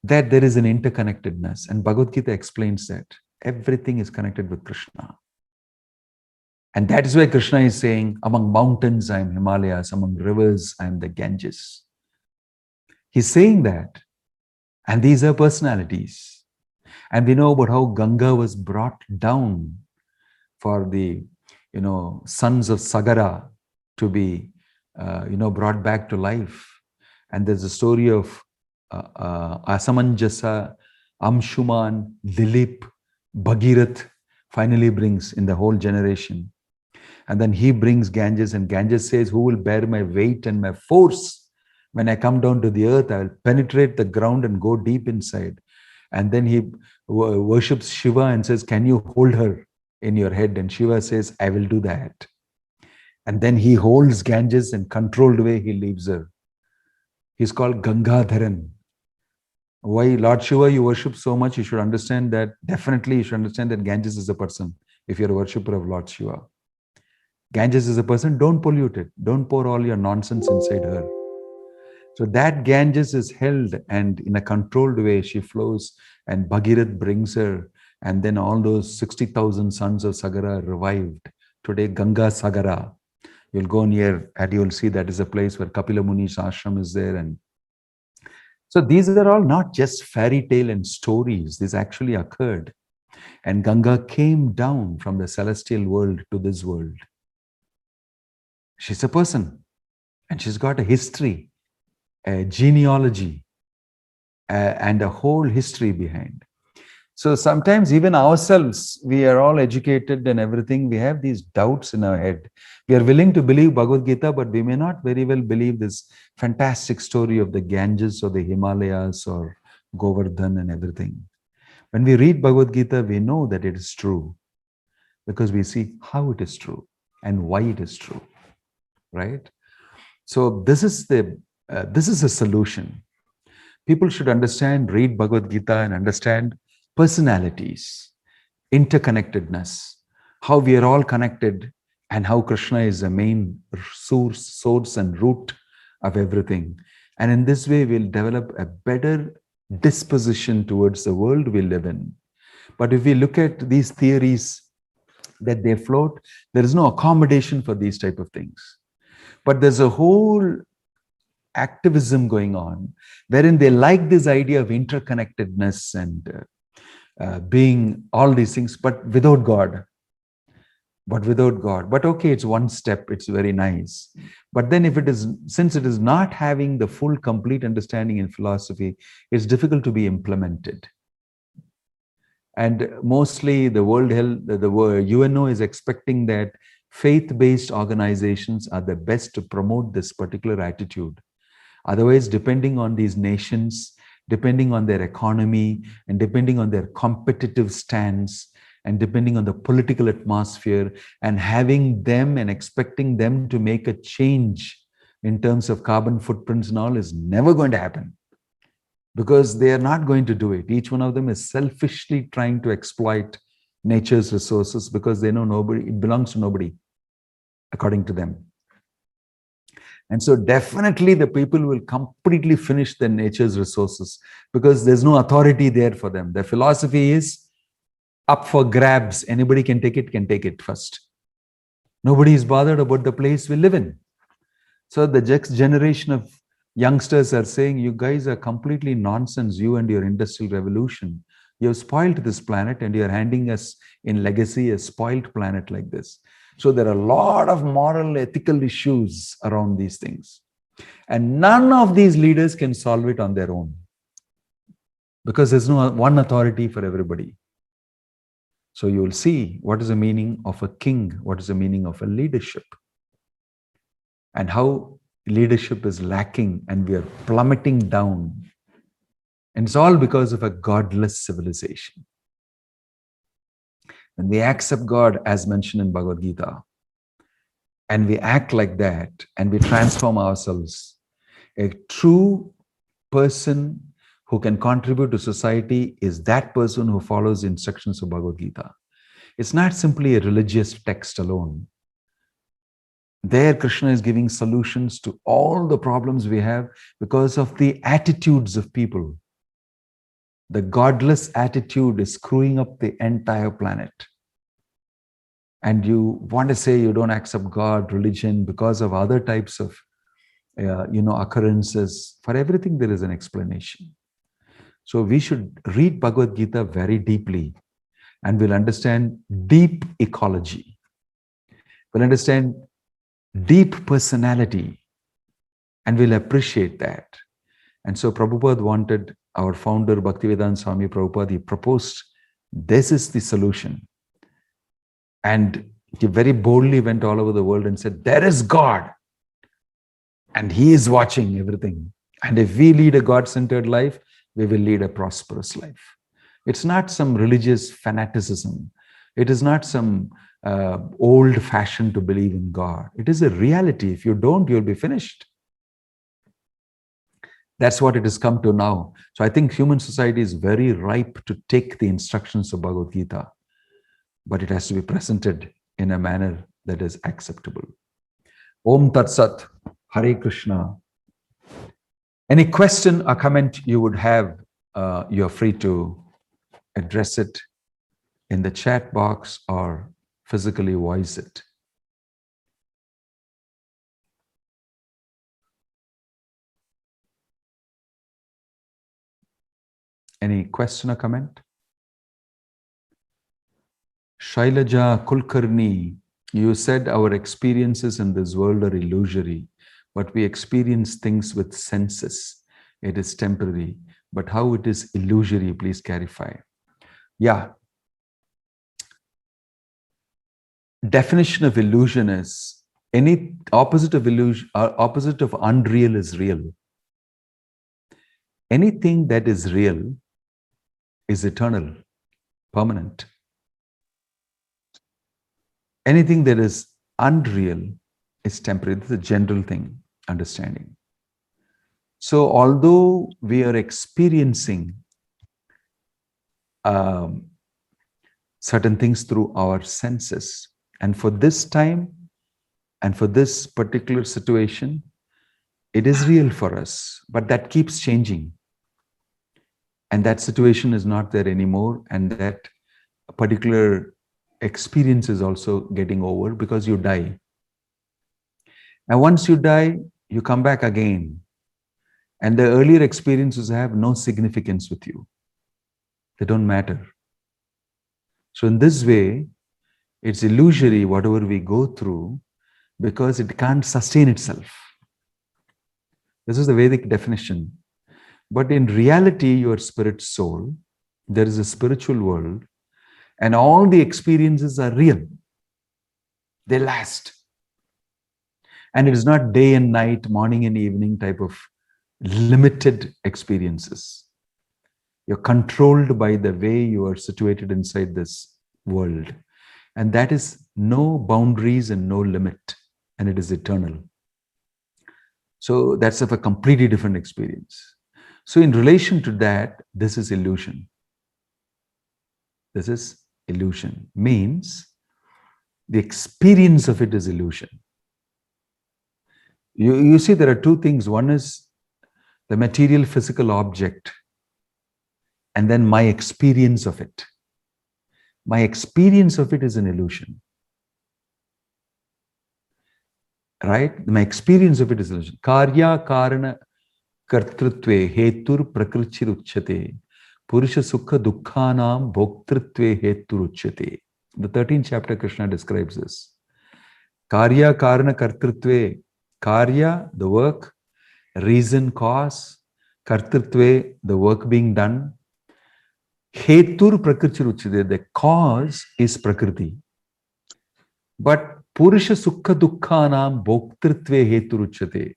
that there is an interconnectedness. And Bhagavad Gita explains that everything is connected with Krishna. And that is why Krishna is saying, among mountains, I am Himalayas, among rivers, I am the Ganges. He's saying that. And these are personalities. And we know about how Ganga was brought down for the, sons of Sagara to be, brought back to life. And there's a story of Asamanjasa, Amshuman, Dilip, Bhagirath finally brings in the whole generation. And then he brings Ganges, and Ganges says, who will bear my weight and my force? When I come down to the earth, I will penetrate the ground and go deep inside. And then he worships Shiva and says, can you hold her in your head? And Shiva says, I will do that. And then he holds Ganges, and controlled way he leaves her. He's called Gangadharan. Why, Lord Shiva, you worship so much? You should understand that, definitely you should understand that Ganges is a person, if you're a worshipper of Lord Shiva. Ganges is a person, don't pollute it. Don't pour all your nonsense inside her. So that Ganges is held, and in a controlled way, she flows, and Bhagirath brings her, and then all those 60,000 sons of Sagara revived. Today, Ganga Sagara. You'll go near, and you'll see that is a place where Kapila Muni's ashram is there. And so these are all not just fairy tale and stories. This actually occurred. And Ganga came down from the celestial world to this world. She's a person, and she's got a history, a genealogy, and a whole history behind. So sometimes even ourselves, we are all educated and everything, we have these doubts in our head. We are willing to believe Bhagavad Gita, but we may not very well believe this fantastic story of the Ganges or the Himalayas or Govardhan and everything. When we read Bhagavad Gita, we know that it is true because we see how it is true and why it is true, right? So this is a solution. People should understand, read Bhagavad Gita and understand personalities, interconnectedness, how we are all connected, and how Krishna is the main source and root of everything. And in this way, we'll develop a better disposition towards the world we live in. But if we look at these theories that they float, there is no accommodation for these type of things. But there's a whole activism going on wherein they like this idea of interconnectedness and being all these things, but without God. But okay, it's one step, it's very nice. But then since it is not having the full, complete understanding in philosophy, it's difficult to be implemented. And mostly the World Health, the UNO is expecting that faith-based organizations are the best to promote this particular attitude. Otherwise, depending on these nations, depending on their economy, and depending on their competitive stance, and depending on the political atmosphere, and having them and expecting them to make a change in terms of carbon footprints and all is never going to happen. Because they are not going to do it. Each one of them is selfishly trying to exploit nature's resources because they know it belongs to nobody, according to them. And so definitely the people will completely finish their nature's resources because there's no authority there for them. Their philosophy is up for grabs. Anybody can take it first. Nobody is bothered about the place we live in. So the next generation of youngsters are saying, you guys are completely nonsense, you and your industrial revolution. You have spoiled this planet and you're handing us in legacy a spoiled planet like this. So there are a lot of moral, ethical issues around these things. And none of these leaders can solve it on their own because there's no one authority for everybody. So you will see what is the meaning of a king, what is the meaning of a leadership, and how leadership is lacking and we are plummeting down. And it's all because of a godless civilization. When we accept God as mentioned in Bhagavad Gita, and we act like that, and we transform ourselves, a true person who can contribute to society is that person who follows the instructions of Bhagavad Gita. It's not simply a religious text alone. There, Krishna is giving solutions to all the problems we have because of the attitudes of people. The godless attitude is screwing up the entire planet. And you want to say you don't accept God, religion, because of other types of occurrences. For everything, there is an explanation. So we should read Bhagavad Gita very deeply, and we'll understand deep ecology. We'll understand deep personality, and we'll appreciate that. And so Prabhupada wanted, our founder, Bhaktivedanta Swami Prabhupada, he proposed, this is the solution. And he very boldly went all over the world and said, there is God. And he is watching everything. And if we lead a God-centered life, we will lead a prosperous life. It's not some religious fanaticism. It is not some old fashion to believe in God. It is a reality. If you don't, you'll be finished. That's what it has come to now. So I think human society is very ripe to take the instructions of Bhagavad Gita, but it has to be presented in a manner that is acceptable. Om Tat Sat, Hare Krishna. Any question or comment you would have, you're free to address it in the chat box or physically voice it. Any question or comment? Shailaja Kulkarni, you said our experiences in this world are illusory, but we experience things with senses. It is temporary, but how it is illusory, please clarify. Yeah. Definition of illusion is any opposite of illusion, or opposite of unreal is real. Anything that is real is eternal, permanent. Anything that is unreal is temporary. This is a general thing, understanding. So although we are experiencing certain things through our senses, and for this time and for this particular situation, it is real for us, but that keeps changing. And that situation is not there anymore, and that particular experience is also getting over because you die. And once you die, you come back again. And the earlier experiences have no significance with you. They don't matter. So in this way, it's illusory whatever we go through because it can't sustain itself. This is the Vedic definition. But in reality, your spirit soul, there is a spiritual world, and all the experiences are real. They last. And it is not day and night, morning and evening type of limited experiences. You're controlled by the way you are situated inside this world. And that is no boundaries and no limit. And it is eternal. So that's of a completely different experience. So in relation to that, this is illusion. This is illusion. Means the experience of it is illusion. You see, there are two things. One is the material physical object, and then my experience of it. My experience of it is an illusion. Right? My experience of it is illusion. Karya karana kartrutve hetur prakrichir uchyate purusha sukha dukkhanam bhoktrutve hetur uchyate. The 13th chapter Krishna describes this. Karya karana kartrutve. Karya, the work. Reason, cause. Kartrutve, the work being done. Hetur prakriti uchyate, the cause is prakriti. But Purusha Sukha Dukkhanam Bhoktrutve Hetur Uchyate,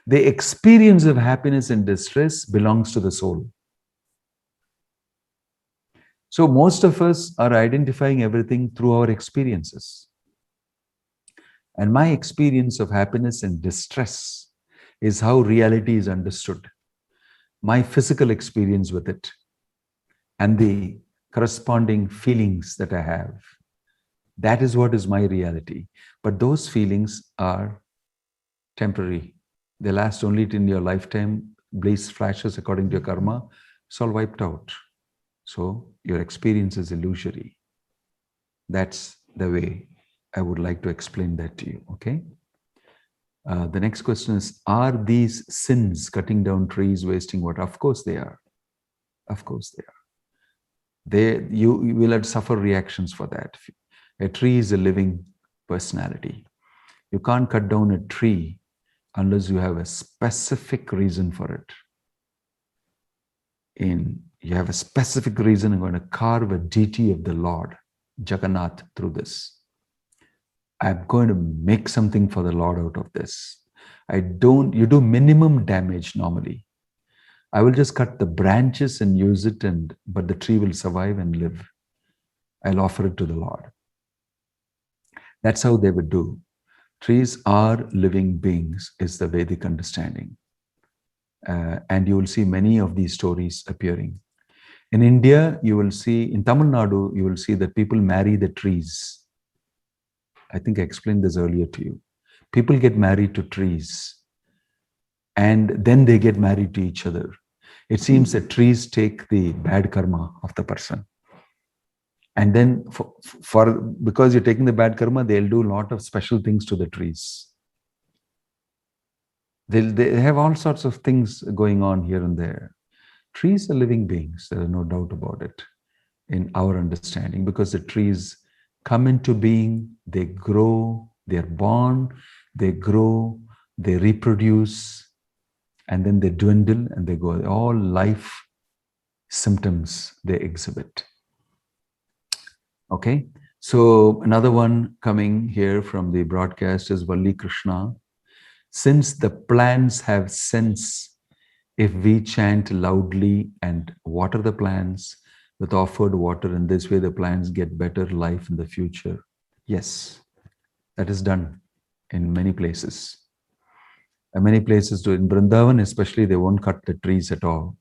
the experience of happiness and distress belongs to the soul. So most of us are identifying everything through our experiences. And my experience of happiness and distress is how reality is understood. My physical experience with it and the corresponding feelings that I have. That is what is my reality. But those feelings are temporary. They last only in your lifetime. Blaze flashes according to your karma. It's all wiped out. So your experience is illusory. That's the way I would like to explain that to you. Okay. The next question is, are these sins, cutting down trees, wasting water? Of course they are. Of course they are. You will have to suffer reactions for that. A tree is a living personality. You can't cut down a tree unless you have a specific reason for it. You have a specific reason. I'm going to carve a deity of the Lord, Jagannath, through this. I'm going to make something for the Lord out of this. You do minimum damage normally. I will just cut the branches and use it, but the tree will survive and live. I'll offer it to the Lord. That's how they would do. Trees are living beings, is the Vedic understanding. And you will see many of these stories appearing. In India, you will see, in Tamil Nadu, you will see that people marry the trees. I think I explained this earlier to you. People get married to trees, and then they get married to each other. It seems that trees take the bad karma of the person. And then because you're taking the bad karma, they'll do a lot of special things to the trees. They have all sorts of things going on here and there. Trees are living beings, there is no doubt about it in our understanding, because the trees come into being, they grow, they're born, they grow, they reproduce, and then they dwindle and they go. All life symptoms they exhibit. Okay, so another one coming here from the broadcast is Valli Krishna. Since the plants have sense, if we chant loudly and water the plants with offered water, in this way the plants get better life in the future. Yes, that is done in many places. And many places too. In Vrindavan especially, they won't cut the trees at all,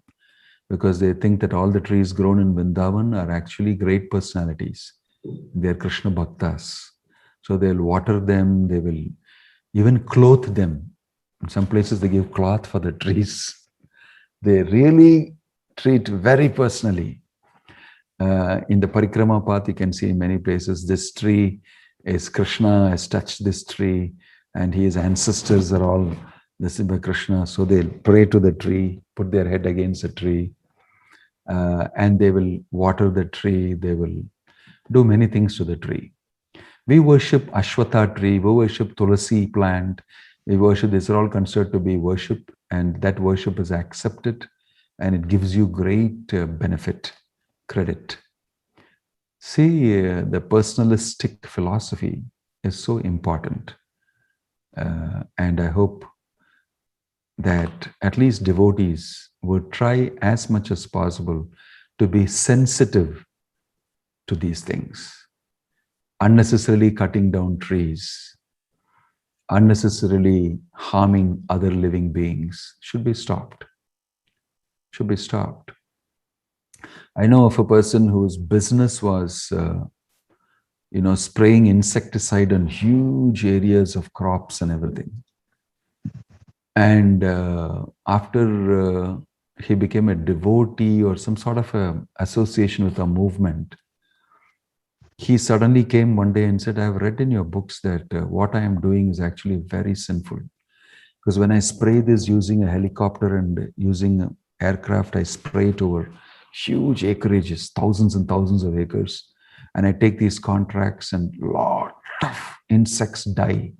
because they think that all the trees grown in Vrindavan are actually great personalities. They are Krishna Bhaktas. So they'll water them, they will even clothe them. In some places they give cloth for the trees. They really treat very personally. In the Parikrama path, you can see in many places, this tree is Krishna has touched this tree, and his ancestors are all this is by Krishna. So they'll pray to the tree, put their head against the tree, and they will water the tree. They will do many things to the tree. We worship Ashwatha tree, we worship Tulasi plant, we worship, these are all considered to be worship, and that worship is accepted, and it gives you great benefit, credit. See, the personalistic philosophy is so important. And I hope that at least devotees would try as much as possible to be sensitive to these things. Unnecessarily cutting down trees, unnecessarily harming other living beings should be stopped. Should be stopped. I know of a person whose business was, spraying insecticide on huge areas of crops and everything. And after he became a devotee or some sort of a association with a movement, he suddenly came one day and said, I have read in your books that what I am doing is actually very sinful. Because when I spray this using a helicopter and using an aircraft, I spray it over huge acreages, thousands and thousands of acres. And I take these contracts and a lot of insects die.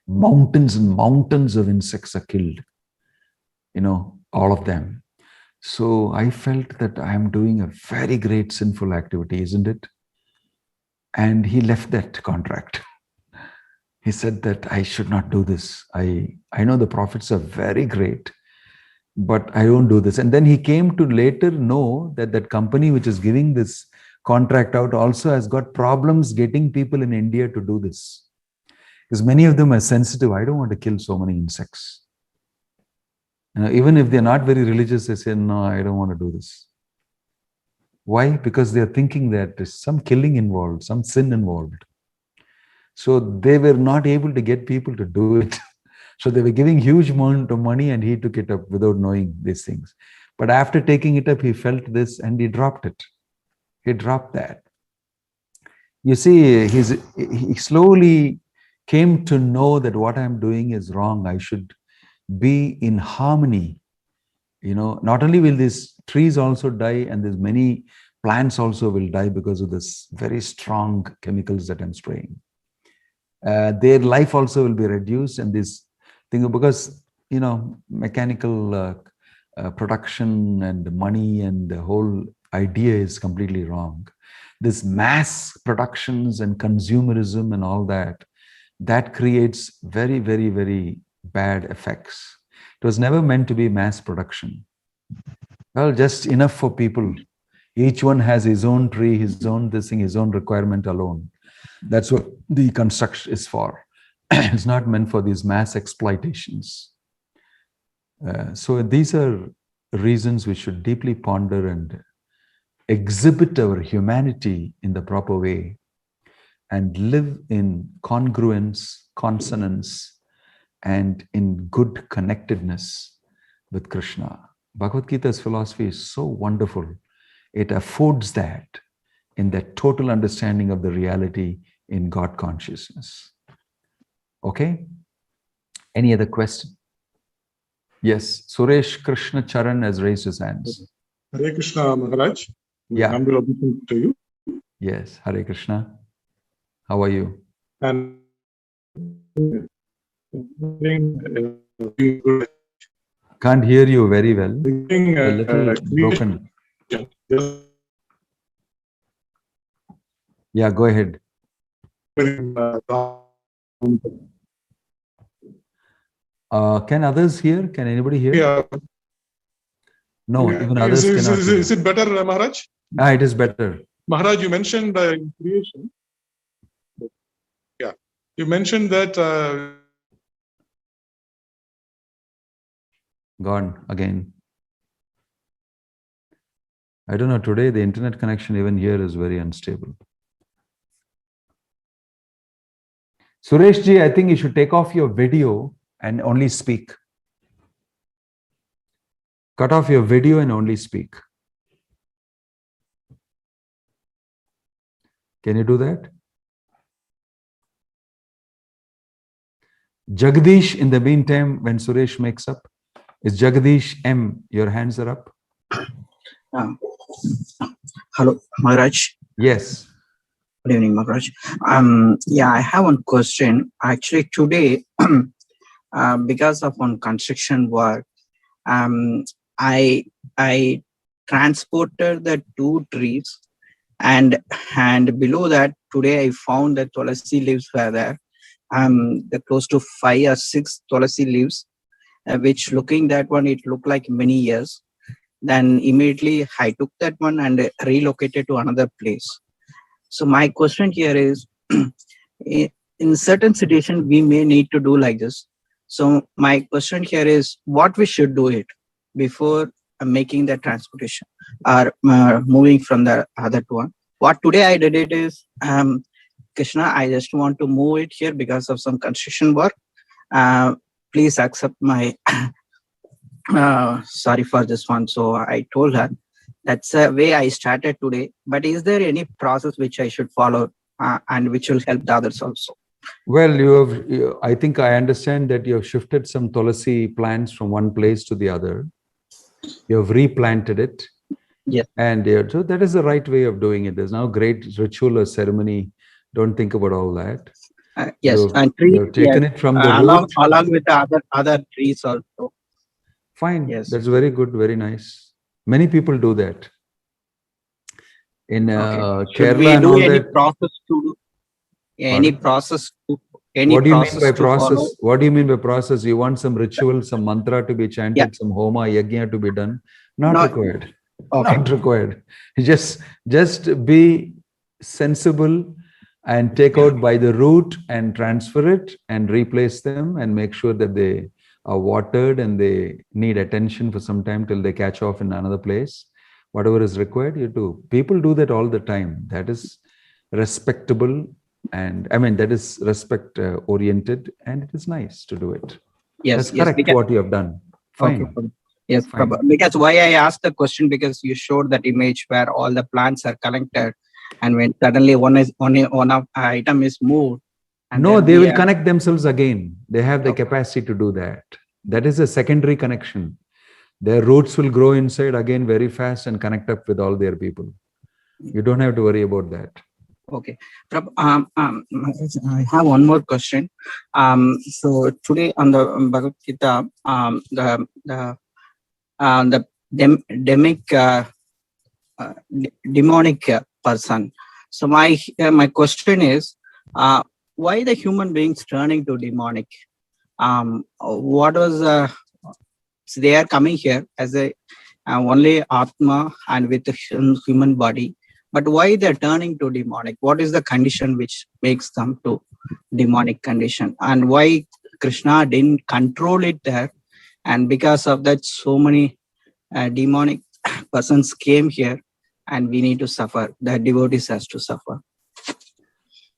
Mountains and mountains of insects are killed. All of them. So I felt that I am doing a very great sinful activity, isn't it? And he left that contract. He said that I should not do this. I know the profits are very great, but I don't do this. And then he came to later know that that company which is giving this contract out also has got problems getting people in India to do this. Because many of them are sensitive. I don't want to kill so many insects. Even if they're not very religious, they say, no, I don't want to do this. Why? Because they're thinking that there's some killing involved, some sin involved. So they were not able to get people to do it. So they were giving huge amount of money and he took it up without knowing these things. But after taking it up, he felt this and he dropped it. He dropped that. You see, he slowly came to know that what I'm doing is wrong. I should be in harmony. Not only will these trees also die, and there's many plants also will die because of this very strong chemicals that I'm spraying. Their life also will be reduced, and this thing, because mechanical production and money and the whole idea is completely wrong. This mass productions and consumerism and all that creates very, very, very bad effects. It was never meant to be mass production. Well, just enough for people. Each one has his own tree, his own this thing, his own requirement alone. That's what the construction is for. It's not meant for these mass exploitations. So these are reasons we should deeply ponder and exhibit our humanity in the proper way and live in congruence, consonance, and in good connectedness with Krishna. Bhagavad Gita's philosophy is so wonderful. It affords that in that total understanding of the reality in God consciousness. Okay? Any other question? Yes, Suresh Krishna Charan has raised his hands. Hare Krishna, Maharaj. Yeah. Humble obeisance to you. Yes, Hare Krishna. How are you? And Can't hear you very well. doing A little broken. Yeah, go ahead. Can others hear? Can anybody hear? Yeah. No, even others cannot hear. Is it better, Maharaj? It is better. Maharaj, you mentioned in creation. Yeah. You mentioned that Gone again. I don't know, today the internet connection even here is very unstable. Suresh ji, I think you should take off your video and only speak. Cut off your video and only speak. Can you do that? Jagdish, in the meantime, when Suresh makes up, is Jagdish M, your hands are up? Hello, Maharaj. Yes. Good evening, Maharaj. Yeah, I have one question. Actually, today, because of one construction work, I transported the 2 trees, and below that, today I found that tulasi leaves were there. The close to 5 or 6 tulasi leaves, which looking that one, it looked like many years. Then immediately I took that one and relocated to another place. So my question here is, in certain situation, we may need to do like this. So my question here is, what we should do it before making the transportation or moving from the other one. What today I did it is, Krishna, I just want to move it here because of some construction work. Please accept my sorry for this one. So I told her that's the way I started today. But is there any process which I should follow and which will help the others also? Well, I think I understand that you have shifted some tulasi plants from one place to the other. You have replanted it. Yes. And so that is the right way of doing it. There's no great ritual or ceremony. Don't think about all that. Yes, and trees, you've taken it from the root. Along with the other trees also. Fine. Yes. That's very good. Very nice. Many people do that. In Kerala and all that. Process to do? Any process to any what do you mean by process? Follow? What do you mean by process? You want some ritual, some mantra to be chanted, some homa, yajna to be done? Not required. Okay. Not required. Just be sensible and take out by the root and transfer it and replace them and make sure that they are watered and they need attention for some time till they catch off in another place. Whatever is required, you do. People do that all the time. That is respectable And I mean, that is respect oriented, and it is nice to do it. Yes, That's yes. correct what you have done. Fine. Okay, Prabhu. Yes, Fine. Prabhu. Because why I asked the question, because you showed that image where all the plants are connected, and when suddenly one of item is moved, and No, there'll they be will a- connect themselves again. They have the Okay. capacity to do that. That is a secondary connection. Their roots will grow inside again very fast and connect up with all their people. You don't have to worry about that. Okay. Prabhu, I have one more question. So today on the Bhagavad Gita, the demonic person. So my question is, why the human beings turning to demonic? What was so they are coming here as a only Atma and with a human body, but why they're turning to demonic? What is the condition which makes them to demonic condition, and why Krishna didn't control it there? And because of that, so many demonic persons came here, and we need to suffer. The devotees has to suffer.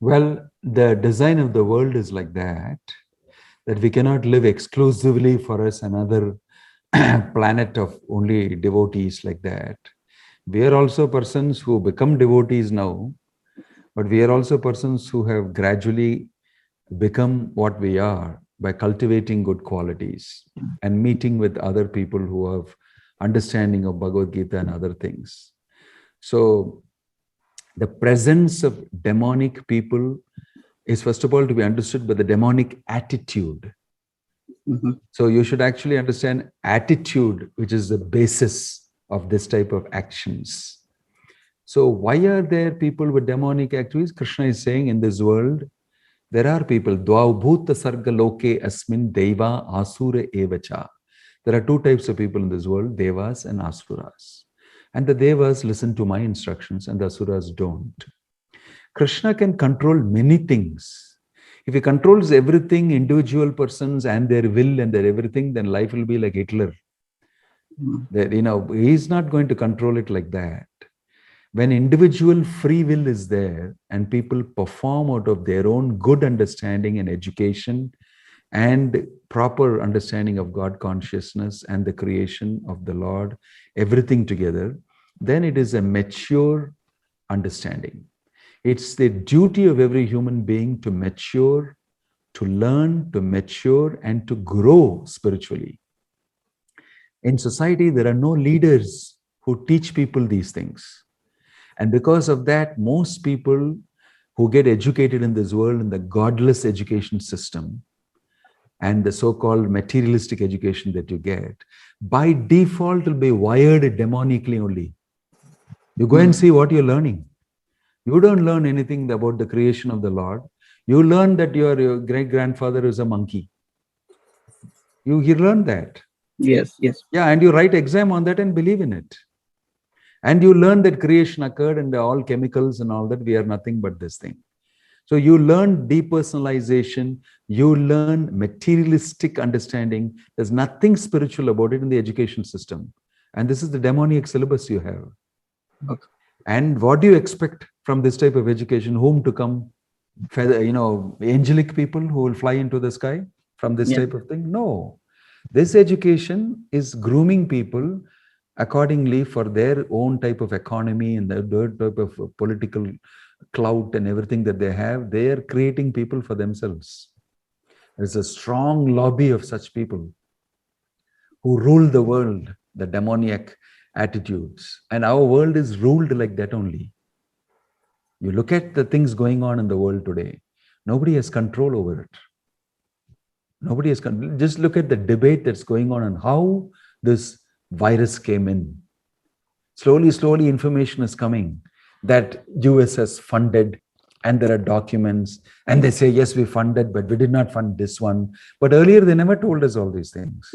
Well, the design of the world is like that we cannot live exclusively for us another planet of only devotees like that. We are also persons who become devotees now, but we are also persons who have gradually become what we are by cultivating good qualities and meeting with other people who have understanding of Bhagavad Gita and other things. So the presence of demonic people is first of all to be understood by the demonic attitude. Mm-hmm. So you should actually understand attitude, which is the basis of this type of actions. So why are there people with demonic activities? Krishna is saying in this world, there are people, Dvau Bhuta Sarga Loke Asmin Deva Asura Evacha. There are two types of people in this world, Devas and Asuras. And the Devas listen to my instructions and the Asuras don't. Krishna can control many things. If he controls everything, individual persons and their will and their everything, then life will be like Hitler. That, he's not going to control it like that. When individual free will is there and people perform out of their own good understanding and education and proper understanding of God consciousness and the creation of the Lord, everything together, then it is a mature understanding. It's the duty of every human being to mature, to learn, to mature, and to grow spiritually. In society, there are no leaders who teach people these things. And because of that, most people who get educated in this world in the godless education system and the so-called materialistic education that you get, by default will be wired demonically only. You go and see what you're learning. You don't learn anything about the creation of the Lord. You learn that your great-grandfather is a monkey. You learn that. Yes, yes. Yeah, and you write exam on that and believe in it. And you learn that creation occurred and all chemicals and all that, we are nothing but this thing. So you learn depersonalization, you learn materialistic understanding. There's nothing spiritual about it in the education system. And this is the demoniac syllabus you have. Okay. And what do you expect from this type of education? Whom to come? Angelic people who will fly into the sky from this type of thing? No. This education is grooming people accordingly for their own type of economy and their type of political clout and everything that they have. They are creating people for themselves. There's a strong lobby of such people who rule the world, the demoniac attitudes. And our world is ruled like that only. You look at the things going on in the world today. Nobody has control over it. Nobody has control. Just look at the debate that's going on and how this virus came in. Slowly, information is coming that US has funded and there are documents and they say, yes, we funded, but we did not fund this one. But earlier, they never told us all these things.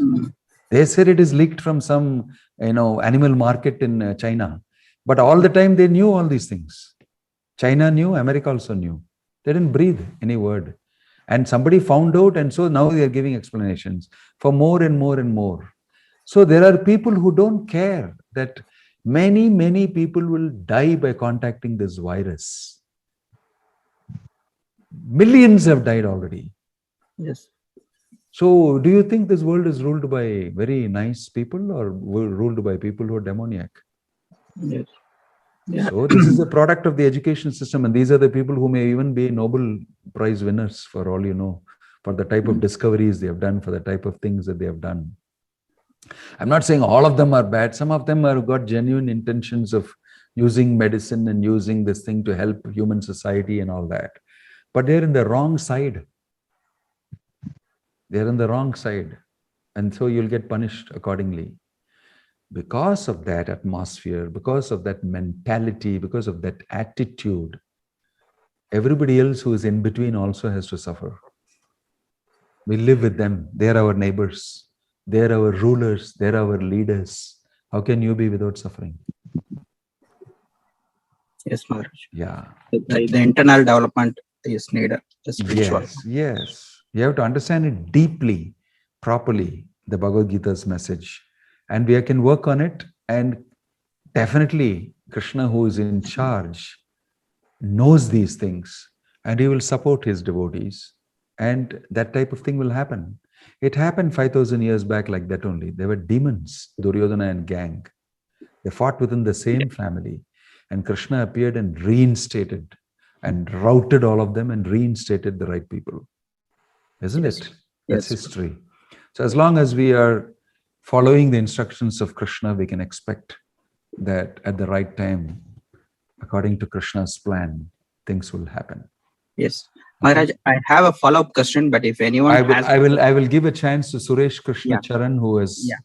They said it is leaked from some, animal market in China. But all the time, they knew all these things. China knew, America also knew. They didn't breathe any word. And somebody found out, and so now they are giving explanations for more and more and more. So there are people who don't care that many people will die by contacting this virus. Millions have died already. Yes. So do you think this world is ruled by very nice people or ruled by people who are demoniac? Yes. Yeah. So this is a product of the education system, and these are the people who may even be Nobel Prize winners, for all you know, for the type of discoveries they have done, for the type of things that they have done. I'm not saying all of them are bad. Some of them have got genuine intentions of using medicine and using this thing to help human society and all that. But they're in the wrong side. They're in the wrong side. And so you'll get punished accordingly. Because of that atmosphere, because of that mentality, because of that attitude, everybody else who is in between also has to suffer. We live with them. They're our neighbors. They're our rulers. They're our leaders. How can you be without suffering? Yes, Maharaj. Yeah. The internal development is needed. The spiritual. Yes. You have to understand it deeply, properly, the Bhagavad Gita's message. And we can work on it. And definitely, Krishna, who is in charge, knows these things. And he will support his devotees. And that type of thing will happen. It happened 5,000 years back like that only. There were demons, Duryodhana and gang. They fought within the same family. And Krishna appeared and reinstated and routed all of them and reinstated the right people. Isn't it? That's history. So as long as we are following the instructions of Krishna, we can expect that at the right time, according to Krishna's plan, things will happen. Yes. Maharaj, I have a follow-up question, but if anyone I will give a chance to Suresh Krishna Charan, who is. Yeah.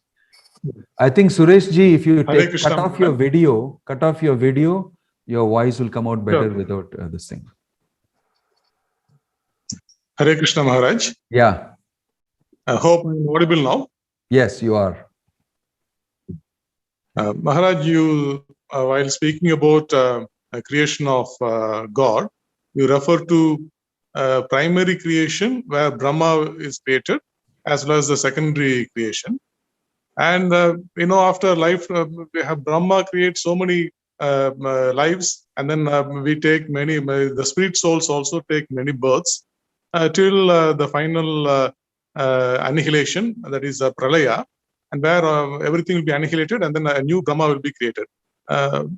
I think Suresh ji, if you Hare Krishna, cut off your video, your voice will come out better without this thing. Hare Krishna Maharaj. Yeah. I hope I'm audible now. Yes, you are. Maharaj, you, while speaking about creation of God, you refer to primary creation where Brahma is created, as well as the secondary creation. And, after life, we have Brahma create so many lives, and then we take many, the spirit souls also take many births till the final annihilation, that is Pralaya, and where everything will be annihilated, and then a new Brahma will be created.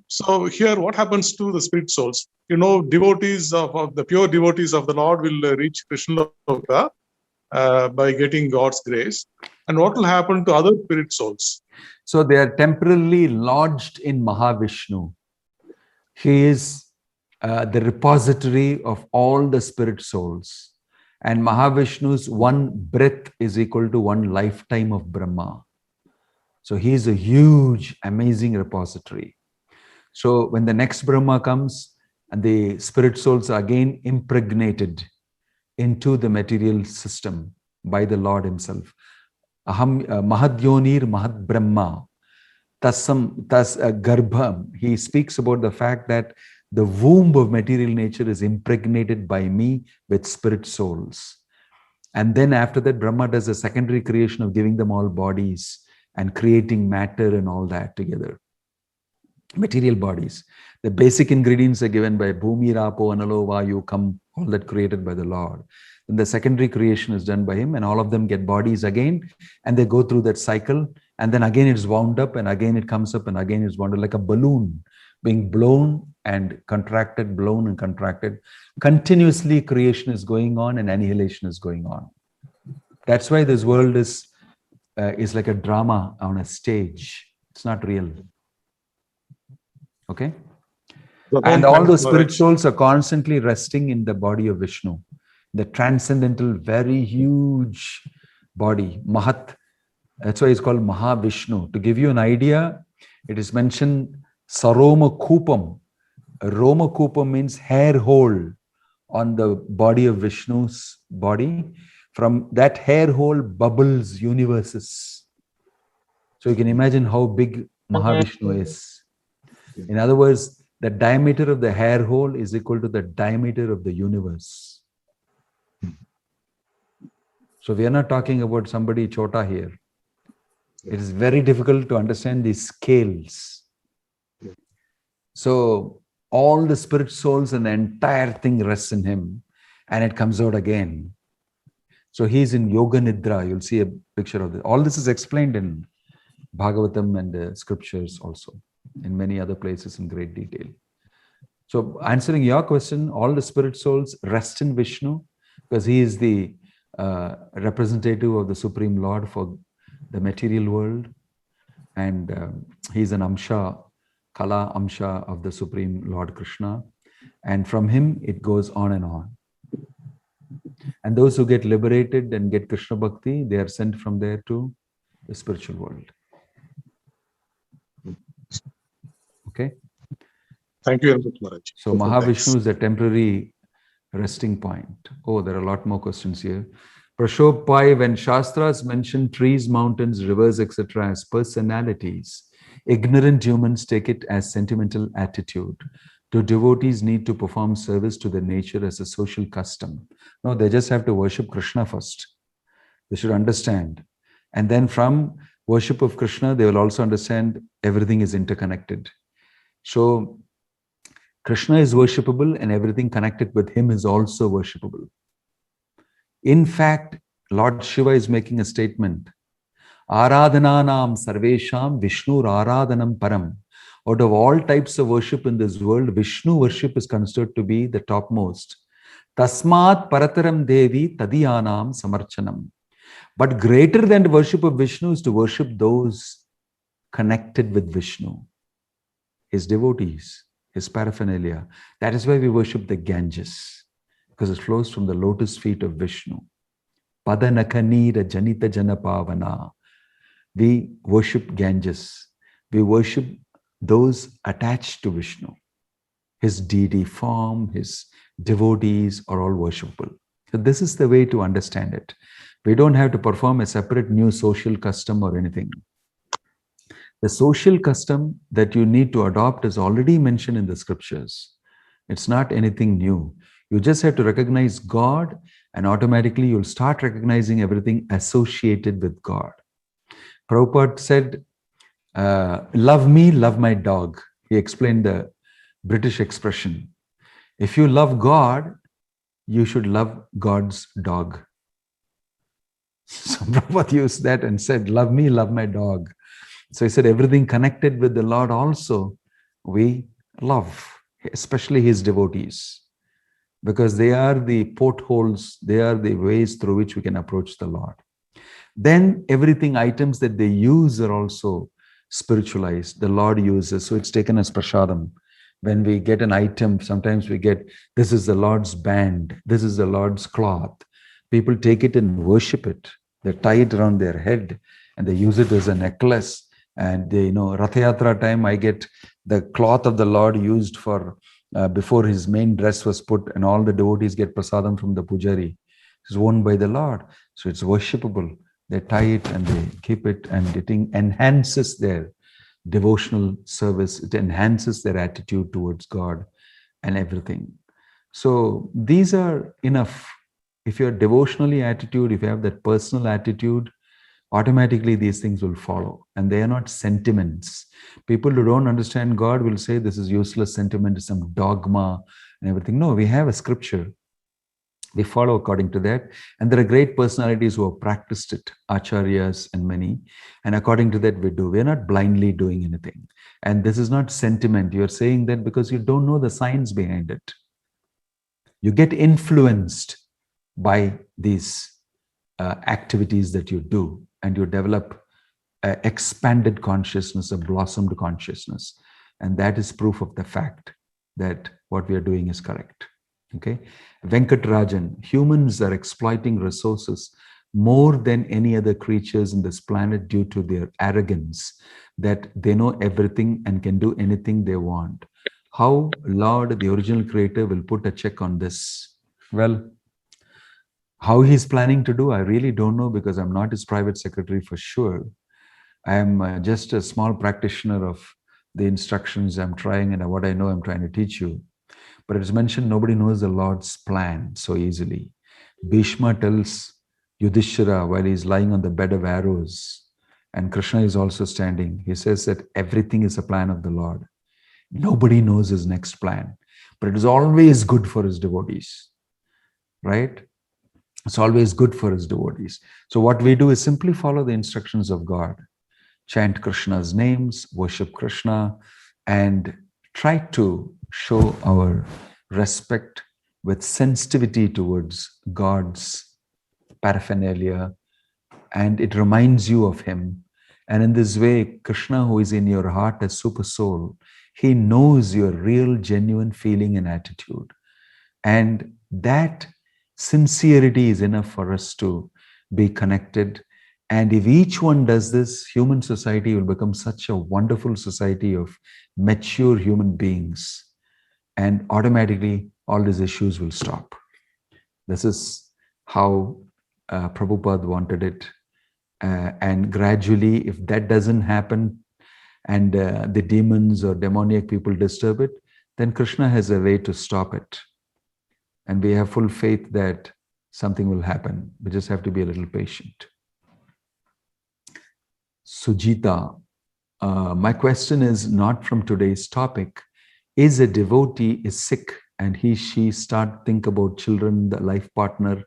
So here, what happens to the spirit souls? Devotees of the pure devotees of the Lord will reach Krishna Loka by getting God's grace. And what will happen to other spirit souls? So they are temporarily lodged in Mahavishnu. He is the repository of all the spirit souls. And Mahavishnu's one breath is equal to one lifetime of Brahma. So he is a huge, amazing repository. So when the next Brahma comes, and the spirit souls are again impregnated into the material system by the Lord himself. Aham Mahadyonir Mahad Brahma. Tas Garbham. He speaks about the fact that the womb of material nature is impregnated by me with spirit souls. And then after that, Brahma does a secondary creation of giving them all bodies and creating matter and all that together. Material bodies. The basic ingredients are given by Bhumi, Rapo, Analo, Vayu, Kam, all that created by the Lord. Then the secondary creation is done by him, and all of them get bodies again, and they go through that cycle, and then again it's wound up, and again it comes up, and again it's wound up, like a balloon being blown and contracted, blown and contracted. Continuously creation is going on and annihilation is going on. That's why this world is like a drama on a stage. It's not real. Okay? And all those spirit souls are constantly resting in the body of Vishnu, the transcendental, very huge body, Mahat. That's why it's called Mahavishnu. To give you an idea, it is mentioned Saroma Kupam. Roma Kupam means hair hole on the body of Vishnu's body. From that hair hole bubbles universes. So you can imagine how big Mahavishnu is. In other words, the diameter of the hair hole is equal to the diameter of the universe. So we are not talking about somebody chota here. It is very difficult to understand these scales. So all the spirit souls and the entire thing rests in him. and it comes out again. So he's in Yoga Nidra. You'll see a picture of this. All this is explained in Bhagavatam and the scriptures also, in many other places in great detail. So answering your question, all the spirit souls rest in Vishnu because he is the representative of the Supreme Lord for the material world. And he's an Amsha, Kala Amsha of the Supreme Lord Krishna. And from him, it goes on and on. And those who get liberated and get Krishna Bhakti, they are sent from there to the spiritual world. Okay? Thank you very much, Maharaj. So Mahavishnu is a temporary resting point. Oh, there are a lot more questions here. Prashop Pai, when Shastras mention trees, mountains, rivers, etc. as personalities, ignorant humans take it as sentimental attitude. Do devotees need to perform service to the nature as a social custom? No, they just have to worship Krishna first. They should understand. And then from worship of Krishna, they will also understand everything is interconnected. So Krishna is worshipable and everything connected with him is also worshipable. In fact, Lord Shiva is making a statement. Aradhananam sarvesham Vishnu aradhanam param. Out of all types of worship in this world, Vishnu worship is considered to be the topmost. Tasmat parataram devi tadiyanam samarchanam. But greater than the worship of Vishnu is to worship those connected with Vishnu, his devotees, his paraphernalia. That is why we worship the Ganges, because it flows from the lotus feet of Vishnu. Padanakhanira janita janapavana. We worship Ganges. We worship those attached to Vishnu. His deity form, his devotees are all worshipable. So this is the way to understand it. We don't have to perform a separate new social custom or anything. The social custom that you need to adopt is already mentioned in the scriptures. It's not anything new. You just have to recognize God, and automatically you'll start recognizing everything associated with God. Prabhupada said, love me, love my dog. He explained the British expression. If you love God, you should love God's dog. So Prabhupada used that and said, love me, love my dog. So he said, everything connected with the Lord also, we love, especially his devotees, because they are the portholes, they are the ways through which we can approach the Lord. Then everything, items that they use are also spiritualized. The Lord uses, so it's taken as prasadam. When we get an item, sometimes we get, this is the Lord's band, this is the Lord's cloth. People take it and worship it. They tie it around their head and they use it as a necklace. And they, Rath Yatra time, I get the cloth of the Lord used for before his main dress was put, and all the devotees get prasadam from the pujari. It's worn by the Lord. So it's worshipable. They tie it and they keep it, and it enhances their devotional service. It enhances their attitude towards God and everything. So these are enough. If you're devotionally attitude, if you have that personal attitude, automatically these things will follow. And they are not sentiments. People who don't understand God will say this is useless sentiment, some dogma and everything. No, we have a scripture. We follow according to that. And there are great personalities who have practiced it, acharyas and many. And according to that we do. We're not blindly doing anything. And this is not sentiment. You're saying that because you don't know the science behind it. You get influenced by these activities that you do, and you develop expanded consciousness, a blossomed consciousness. And that is proof of the fact that what we are doing is correct. Okay. Venkatrajan, humans are exploiting resources more than any other creatures in this planet due to their arrogance that they know everything and can do anything they want. How Lord, the original creator, will put a check on this? Well, how he's planning to do, I really don't know, because I'm not his private secretary for sure. I am just a small practitioner of the instructions I'm trying, and what I know I'm trying to teach you. But it's mentioned nobody knows the Lord's plan so easily. Bhishma tells Yudhishthira while he's lying on the bed of arrows, and Krishna is also standing, he says that everything is a plan of the Lord. Nobody knows his next plan, but it is always good for his devotees. right? It's always good for his devotees. So what we do is simply follow the instructions of God. Chant Krishna's names, worship Krishna, and try to show our respect with sensitivity towards God's paraphernalia, and it reminds you of him. And in this way, Krishna, who is in your heart as super soul, he knows your real, genuine feeling and attitude. And that sincerity is enough for us to be connected. And if each one does this, human society will become such a wonderful society of mature human beings. And automatically, all these issues will stop. This is how Prabhupada wanted it. And gradually, if that doesn't happen and the demons or demoniac people disturb it, then Krishna has a way to stop it. And we have full faith that something will happen. We just have to be a little patient. Sujita, my question is not from today's topic. Is a devotee is sick and she start think about children, the life partner,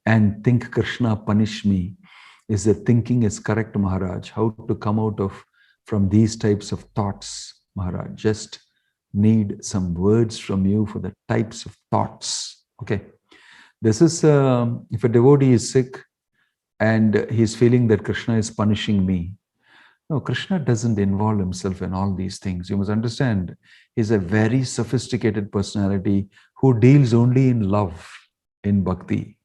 and think Krishna punish me? Is the thinking is correct, Maharaj? How to come out from these types of thoughts, Maharaj? Just need some words from you for the types of thoughts. Okay. This is, if a devotee is sick and he's feeling that Krishna is punishing me. No, Krishna doesn't involve himself in all these things. You must understand, he's a very sophisticated personality who deals only in love, in bhakti.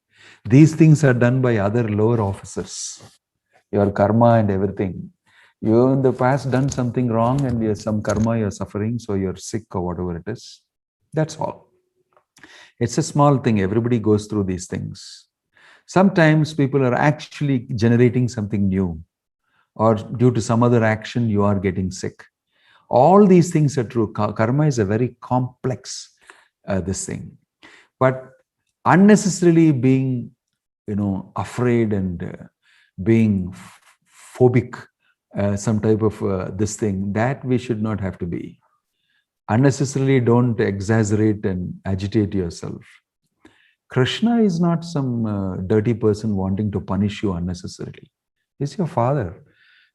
These things are done by other lower officers. Your karma and everything. You in the past done something wrong and there's some karma you're suffering, so you're sick or whatever it is. That's all. It's a small thing. Everybody goes through these things. Sometimes people are actually generating something new, or due to some other action, you are getting sick. All these things are true. Karma is a very complex this thing. But unnecessarily being, afraid and being phobic, some type of this thing, that we should not have to be. Unnecessarily don't exaggerate and agitate yourself. Krishna is not some dirty person wanting to punish you unnecessarily. He's your father.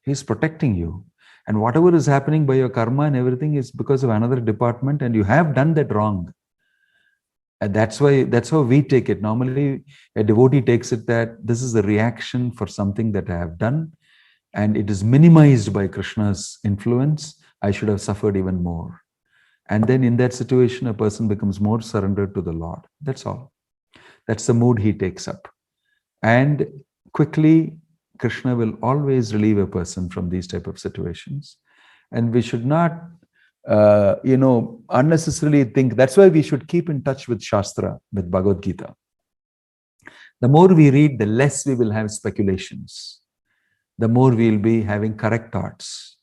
He's protecting you. And whatever is happening by your karma and everything is because of another department, and you have done that wrong. And that's how we take it. Normally, a devotee takes it that this is a reaction for something that I have done, and it is minimized by Krishna's influence. I should have suffered even more. And then in that situation, a person becomes more surrendered to the Lord. That's all. That's the mood he takes up. And quickly, Krishna will always relieve a person from these type of situations. And we should not, unnecessarily think. That's why we should keep in touch with Shastra, with Bhagavad Gita. The more we read, the less we will have speculations. The more we will be having correct thoughts.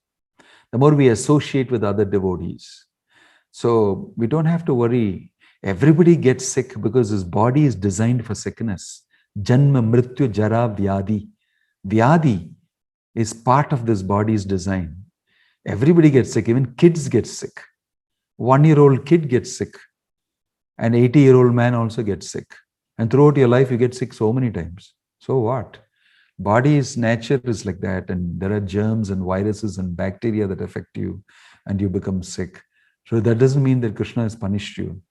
The more we associate with other devotees. So we don't have to worry. Everybody gets sick because his body is designed for sickness. Janma, mrityu, jara, vyadi. Vyadi is part of this body's design. Everybody gets sick. Even kids get sick. 1-year-old kid gets sick. An 80-year-old man also gets sick. And throughout your life, you get sick so many times. So what? Body's nature is like that. And there are germs and viruses and bacteria that affect you. And you become sick. So that doesn't mean that Krishna has punished you.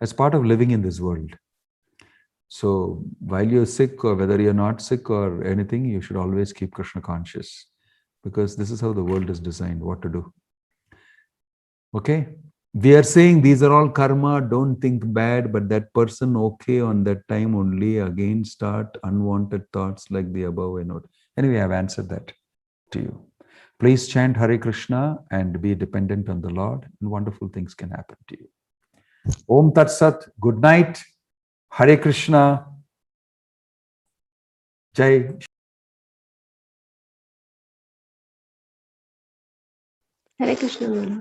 As part of living in this world. So while you're sick or whether you're not sick or anything, you should always keep Krishna conscious, because this is how the world is designed, what to do. Okay. We are saying these are all karma, don't think bad, but that person, okay, on that time only again start unwanted thoughts like the above and note. Anyway, I've answered that to you. Please chant Hare Krishna and be dependent on the Lord, and wonderful things can happen to you. Om Tat Sat. Good night. Hare Krishna. Jai. Hare Krishna, Maharaj.